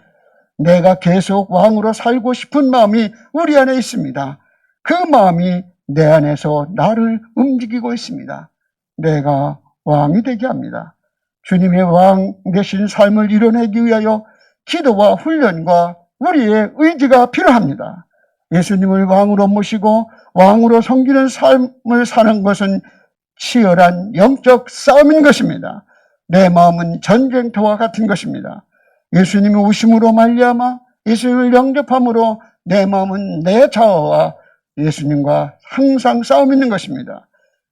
내가 계속 왕으로 살고 싶은 마음이 우리 안에 있습니다. 그 마음이 내 안에서 나를 움직이고 있습니다. 내가 왕이 되게 합니다. 주님의 왕 되신 삶을 이뤄내기 위하여 기도와 훈련과 우리의 의지가 필요합니다. 예수님을 왕으로 모시고 왕으로 섬기는 삶을 사는 것은 치열한 영적 싸움인 것입니다. 내 마음은 전쟁터와 같은 것입니다. 예수님이 오심으로 말미암아 예수님을 영접함으로 내 마음은 내 자아와 예수님과 항상 싸움 있는 것입니다.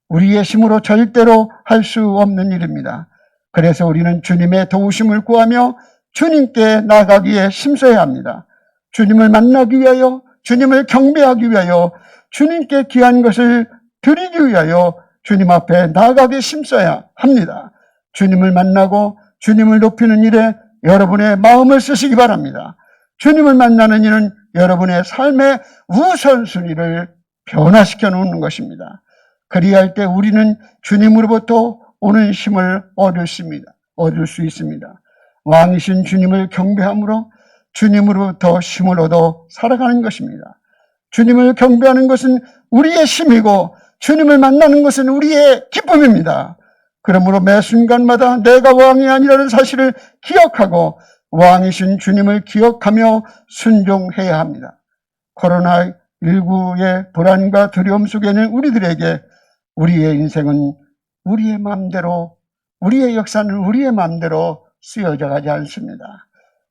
우리의 힘으로 절대로 할 수 없는 일입니다. 그래서 우리는 주님의 도우심을 구하며 주님께 나가기에 힘써야 합니다. 주님을 만나기 위하여, 주님을 경배하기 위하여, 주님께 귀한 것을 드리기 위하여 주님 앞에 나가기에 힘써야 합니다. 주님을 만나고 주님을 높이는 일에 여러분의 마음을 쓰시기 바랍니다. 주님을 만나는 일은 여러분의 삶의 우선순위를 변화시켜 놓는 것입니다. 그리할 때 우리는 주님으로부터 오는 힘을 얻을 수 있습니다. 왕이신 주님을 경배함으로 주님으로부터 힘을 얻어 살아가는 것입니다. 주님을 경배하는 것은 우리의 힘이고 주님을 만나는 것은 우리의 기쁨입니다. 그러므로 매 순간마다 내가 왕이 아니라는 사실을 기억하고 왕이신 주님을 기억하며 순종해야 합니다. 코로나19의 불안과 두려움 속에는 우리들에게 우리의 인생은 우리의 마음대로, 우리의 역사는 우리의 마음대로 쓰여져 가지 않습니다.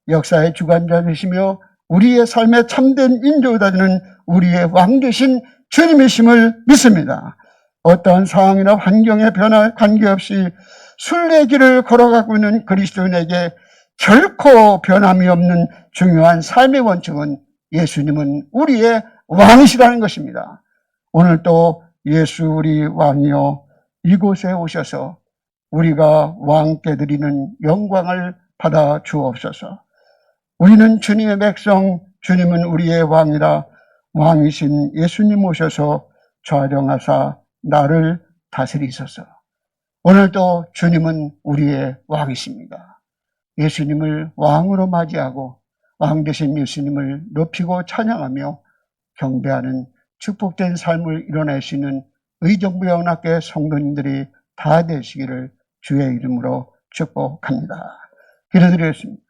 역사의 주관자 되시며 우리의 삶의 참된 인도자 되는 우리의 왕 되신 주님이심을 믿습니다. 어떠한 상황이나 환경의 변화 관계없이 순례의 길을 걸어가고 있는 그리스도인에게 결코 변함이 없는 중요한 삶의 원칙은 예수님은 우리의 왕이시라는 것입니다. 오늘 또 예수 우리 왕이여 이곳에 오셔서 우리가 왕께 드리는 영광을 받아 주옵소서. 우리는 주님의 백성, 주님은 우리의 왕이라 왕이신 예수님 오셔서 좌정하사 나를 다스리소서. 오늘도 주님은 우리의 왕이십니다. 예수님을 왕으로 맞이하고 왕 되신 예수님을 높이고 찬양하며 경배하는 축복된 삶을 이뤄낼 수 있는 의정부영락교 성도님들이 다 되시기를 주의 이름으로 축복합니다. 기도드리겠습니다.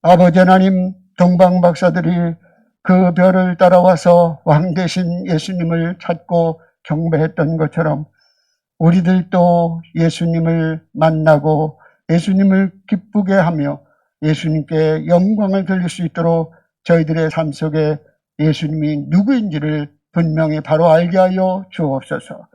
아버지 하나님, 동방 박사들이 그 별을 따라와서 왕 되신 예수님을 찾고 경배했던 것처럼 우리들도 예수님을 만나고 예수님을 기쁘게 하며 예수님께 영광을 돌릴 수 있도록 저희들의 삶 속에 예수님이 누구인지를 분명히 바로 알게 하여 주옵소서.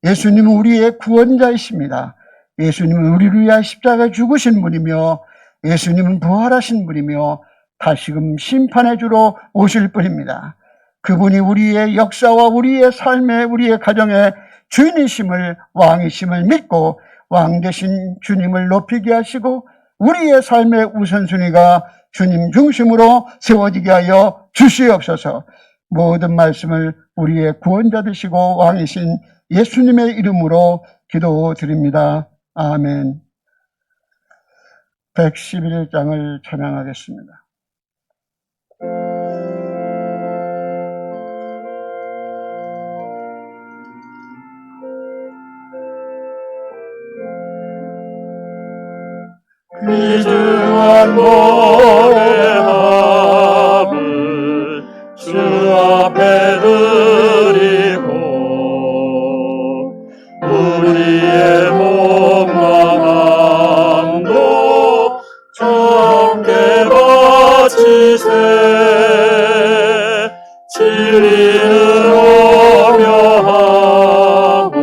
예수님은 우리의 구원자이십니다. 예수님은 우리를 위하여 십자가에 죽으신 분이며 예수님은 부활하신 분이며 다시금 심판해 주러 오실 분입니다. 그분이 우리의 역사와 우리의 삶에 우리의 가정의 주인이심을 왕이심을 믿고 왕 되신 주님을 높이게 하시고 우리의 삶의 우선순위가 주님 중심으로 세워지게 하여 주시옵소서. 모든 말씀을 우리의 구원자 되시고 왕이신 예수님의 이름으로 기도드립니다. 아멘. 111장을 찬양하겠습니다. 귀중한 노래함을 주 앞에 드리고 우리의 몸과 마음도 주께 바치세. 진리는 오묘하고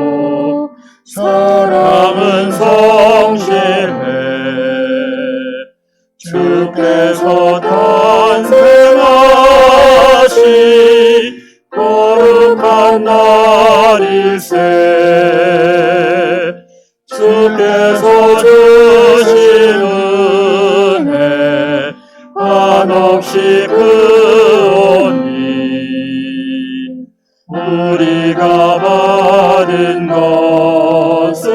사랑은 성실해. 주께서 탄생하신 거룩한 날일세. 주께서 주신 은혜 한없이 크오니 우리가 받은 것을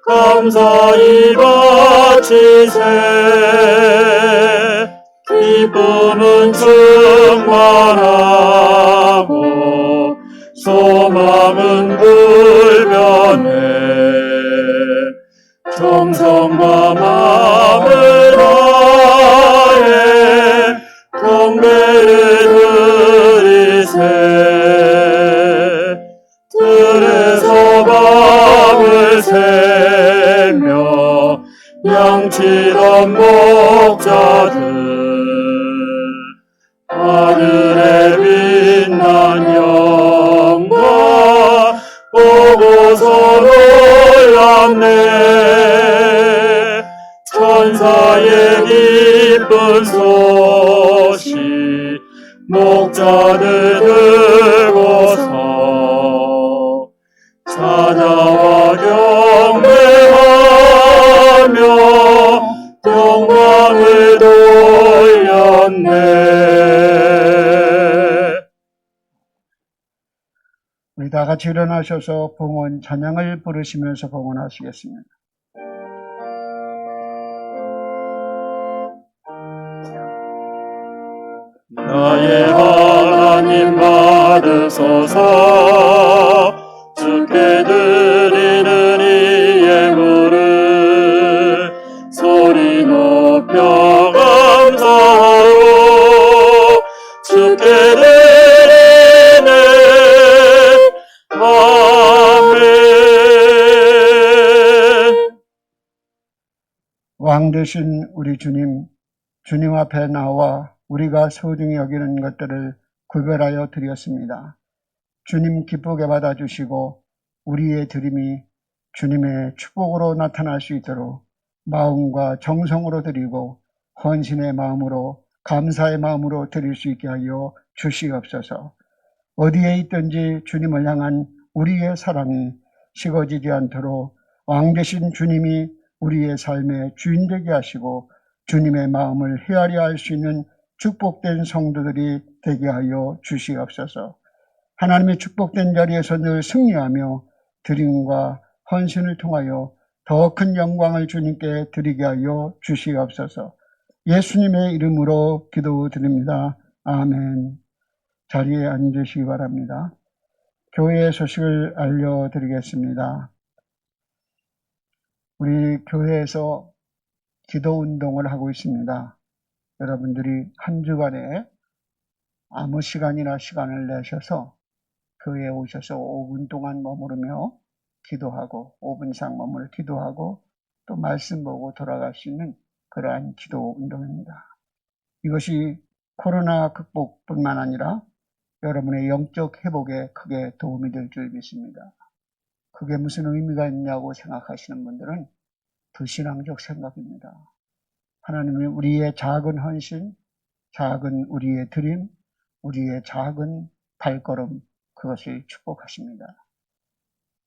감사히 바치세. 기쁨은 충만하고 소망은 불변해. 정성과 마음을 다해 경배를 드리세. 들에서 밤을 새며 양치던 목자들 하늘에 빛난 영광 보고서 놀랐네. 천사의 기쁜 소식 목자들 들고서 찾아와 경배하며 영광을 돌렸네. 우리 다 같이 일어나셔서 봉헌 찬양을 부르시면서 봉헌하시겠습니다. 나의 하나님 받으소서. 주께 드리는 이 예물을 소리 높여 감사하로 주께 드리네. 아멘. 왕 되신 우리 주님 앞에 나와 우리가 소중히 여기는 것들을 구별하여 드렸습니다. 주님 기쁘게 받아주시고 우리의 드림이 주님의 축복으로 나타날 수 있도록 마음과 정성으로 드리고 헌신의 마음으로 감사의 마음으로 드릴 수 있게 하여 주시옵소서. 어디에 있든지 주님을 향한 우리의 사랑이 식어지지 않도록 왕 되신 주님이 우리의 삶의 주인 되게 하시고 주님의 마음을 헤아려 할 수 있는 축복된 성도들이 되게 하여 주시옵소서. 하나님의 축복된 자리에서 늘 승리하며 드림과 헌신을 통하여 더 큰 영광을 주님께 드리게 하여 주시옵소서. 예수님의 이름으로 기도드립니다. 아멘. 자리에 앉으시기 바랍니다. 교회의 소식을 알려드리겠습니다. 우리 교회에서 기도 운동을 하고 있습니다. 여러분들이 한 주간에 아무 시간이나 시간을 내셔서 교회에 오셔서 5분 동안 머무르며 기도하고 5분 이상 머무르 기도하고 또 말씀 보고 돌아갈 수 있는 그러한 기도 운동입니다. 이것이 코로나 극복뿐만 아니라 여러분의 영적 회복에 크게 도움이 될 줄 믿습니다. 그게 무슨 의미가 있냐고 생각하시는 분들은 불신앙적 생각입니다. 하나님이 우리의 작은 헌신, 작은 우리의 드림, 우리의 작은 발걸음, 그것을 축복하십니다.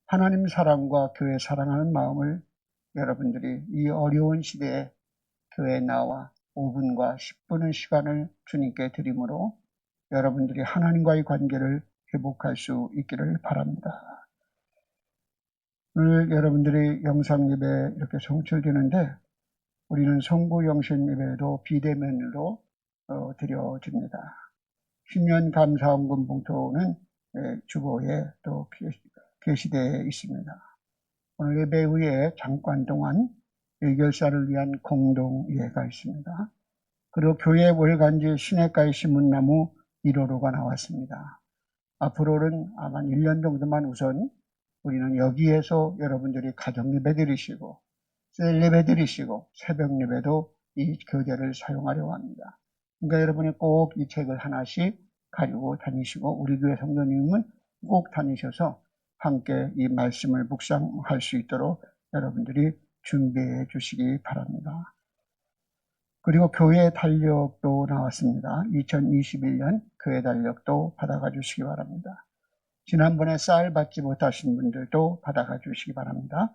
하나님 사랑과 교회 사랑하는 마음을 여러분들이 이 어려운 시대에 교회에 나와 5분과 10분의 시간을 주님께 드림으로 여러분들이 하나님과의 관계를 회복할 수 있기를 바랍니다. 오늘 여러분들이 영상 예배 이렇게 송출되는데 우리는 성부 영신 예배도 비대면으로 드려집니다. 신년 감사헌금 봉투는 주보에 또 게시되어 있습니다. 오늘 예배 후에 잠깐 동안 일결사를 위한 공동예가 있습니다. 그리고 교회 월간지 시냇가의 신문나무 1호로가 나왔습니다. 앞으로는 아마 1년 정도만 우선 우리는 여기에서 여러분들이 가정 예배 드리시고 셀 예배 드리시고 새벽 예배도 이 교재를 사용하려고 합니다. 그러니까 여러분이 꼭 이 책을 하나씩 가지고 다니시고 우리 교회 성도님은 꼭 다니셔서 함께 이 말씀을 묵상할 수 있도록 여러분들이 준비해 주시기 바랍니다. 그리고 교회 달력도 나왔습니다. 2021년 교회 달력도 받아가 주시기 바랍니다. 지난번에 쌀 받지 못하신 분들도 받아가 주시기 바랍니다.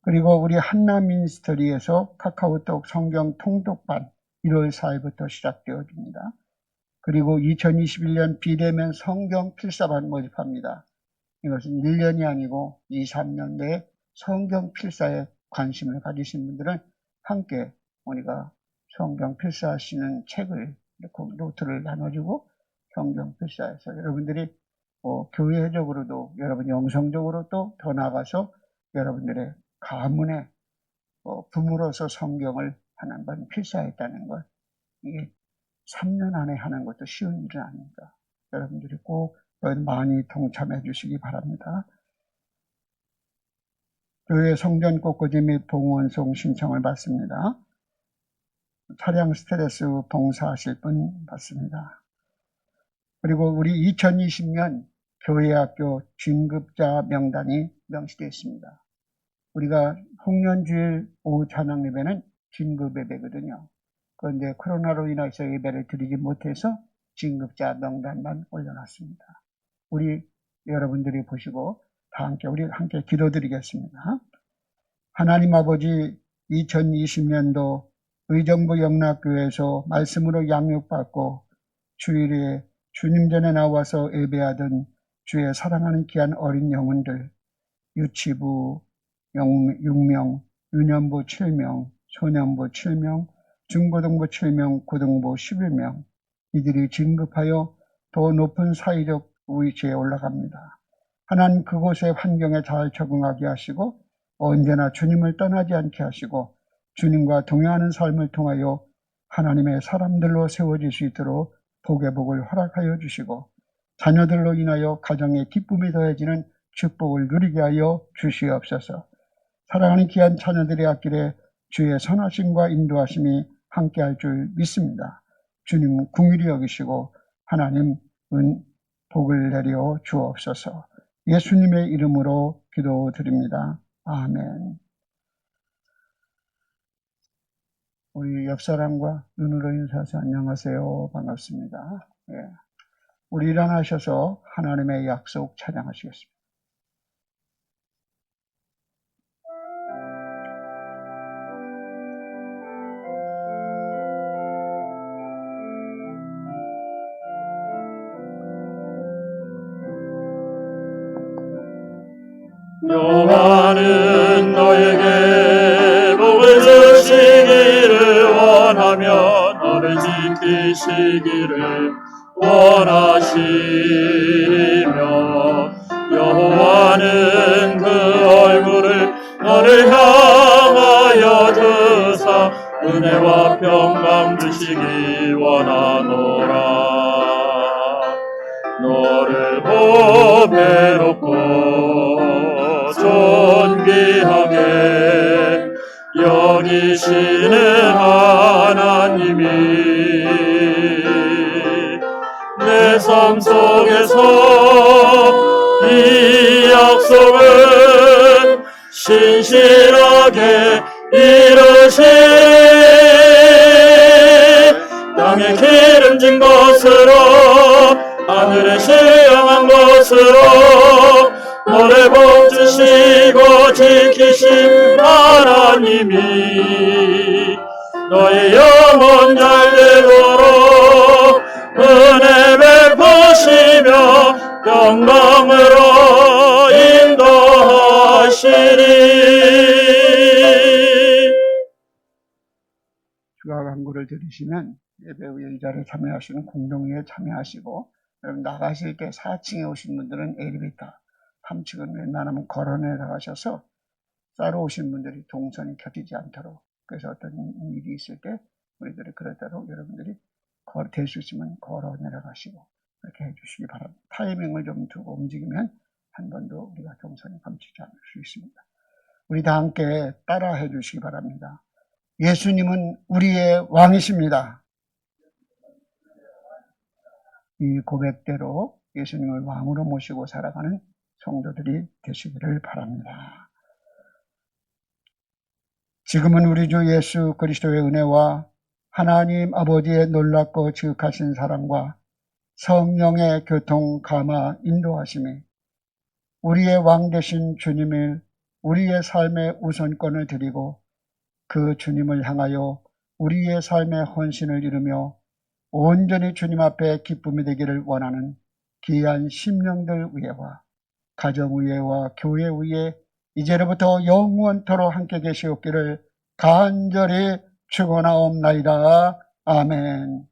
그리고 우리 한나민스터리에서 카카오톡 성경 통독반 1월 4일부터 시작되어집니다. 그리고 2021년 비대면 성경 필사반 모집합니다. 이것은 1년이 아니고 2, 3년 내에 성경 필사에 관심을 가지신 분들은 함께 우리가 성경 필사하시는 책을 노트를 나눠주고 성경 필사해서 여러분들이 교회적으로도 여러분 영성적으로 또 더 나아가서 여러분들의 가문에 부모로서 성경을 하나 번 필사했다는 것, 이게 3년 안에 하는 것도 쉬운 일은 아닙니다. 여러분들이 꼭 많이 동참해 주시기 바랍니다. 교회 성전 꽃꽂이 및 봉헌송 신청을 받습니다. 차량 스트레스 봉사하실 분 받습니다. 그리고 우리 2020년 교회학교 진급자 명단이 명시되어 있습니다. 우리가 홍련주일 오후 찬양 예배는 진급 예배거든요. 그런데 코로나로 인해서 예배를 드리지 못해서 진급자 명단만 올려놨습니다. 우리 여러분들이 보시고 다 우리 함께 기도드리겠습니다. 하나님 아버지, 2020년도 의정부 영락교회에서 말씀으로 양육받고 주일에 주님 전에 나와서 예배하던 주의 사랑하는 귀한 어린 영혼들, 유치부 6명, 유년부 7명, 소년부 7명, 중고등부 7명, 고등부 11명, 이들이 진급하여 더 높은 사회적 위치에 올라갑니다. 하나님 그곳의 환경에 잘 적응하게 하시고 언제나 주님을 떠나지 않게 하시고 주님과 동행하는 삶을 통하여 하나님의 사람들로 세워질 수 있도록 복의 복을 허락하여 주시고 자녀들로 인하여 가정의 기쁨이 더해지는 축복을 누리게 하여 주시옵소서. 사랑하는 귀한 자녀들의 앞길에 주의 선하심과 인도하심이 함께할 줄 믿습니다. 주님 긍휼히 여기시고 하나님 복을 내려 주옵소서. 예수님의 이름으로 기도드립니다. 아멘. 우리 옆사람과 눈으로 인사해서 안녕하세요. 반갑습니다. 예. 우리 일어나셔서 하나님의 약속 찬양하시겠습니다. 여호와는 너에게 복을 주시기를 원하며 너를 지키시기를 원하시며 여호와는 그 얼굴을 너를 향하여 드사 은혜와 평강 주시기 원하노라. 너를 보배롭고 존귀하게 여기시는 하나님이 내 삶 속에서 이 약속은 신실하게 이루시리. 땅에 기름진 것으로 하늘에 신령한 것으로 너를 복주시고 지키신 하나님이 너의 영혼 잘되도록 은혜 베푸시며 영광으로 인도하시리. 주가 광고를 들으시면 예배 후 의자를 참여하시는 공동회에 참여하시고 여러분 나가실 때 4층에 오신 분들은 엘리베이터 3층은 웬만하면 걸어 내려가셔서 따로 오신 분들이 동선이 겹치지 않도록 그래서 어떤 일이 있을 때 우리들이 그러도록 여러분들이 될 수 있으면 걸어 내려가시고 이렇게 해주시기 바랍니다. 타이밍을 좀 두고 움직이면 한 번도 우리가 동선이 감추지 않을 수 있습니다. 우리 다 함께 따라 해주시기 바랍니다. 예수님은 우리의 왕이십니다. 이 고백대로 예수님을 왕으로 모시고 살아가는 성도들이 되시기를 바랍니다. 지금은 우리 주 예수 그리스도의 은혜와 하나님 아버지의 놀랍고 지극하신 사랑과 성령의 교통, 감화, 인도하심이 우리의 왕 되신 주님을 우리의 삶의 우선권을 드리고 그 주님을 향하여 우리의 삶의 헌신을 이루며 온전히 주님 앞에 기쁨이 되기를 원하는 귀한 심령들 위에와 가정 위에와 교회 위에 이제로부터 영원토록 함께 계시옵기를 간절히 축원하옵나이다. 아멘.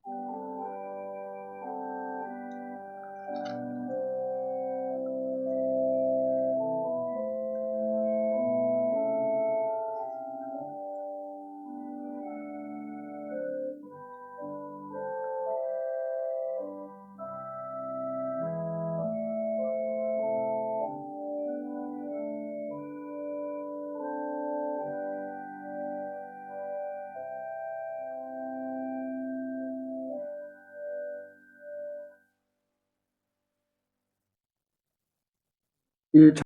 이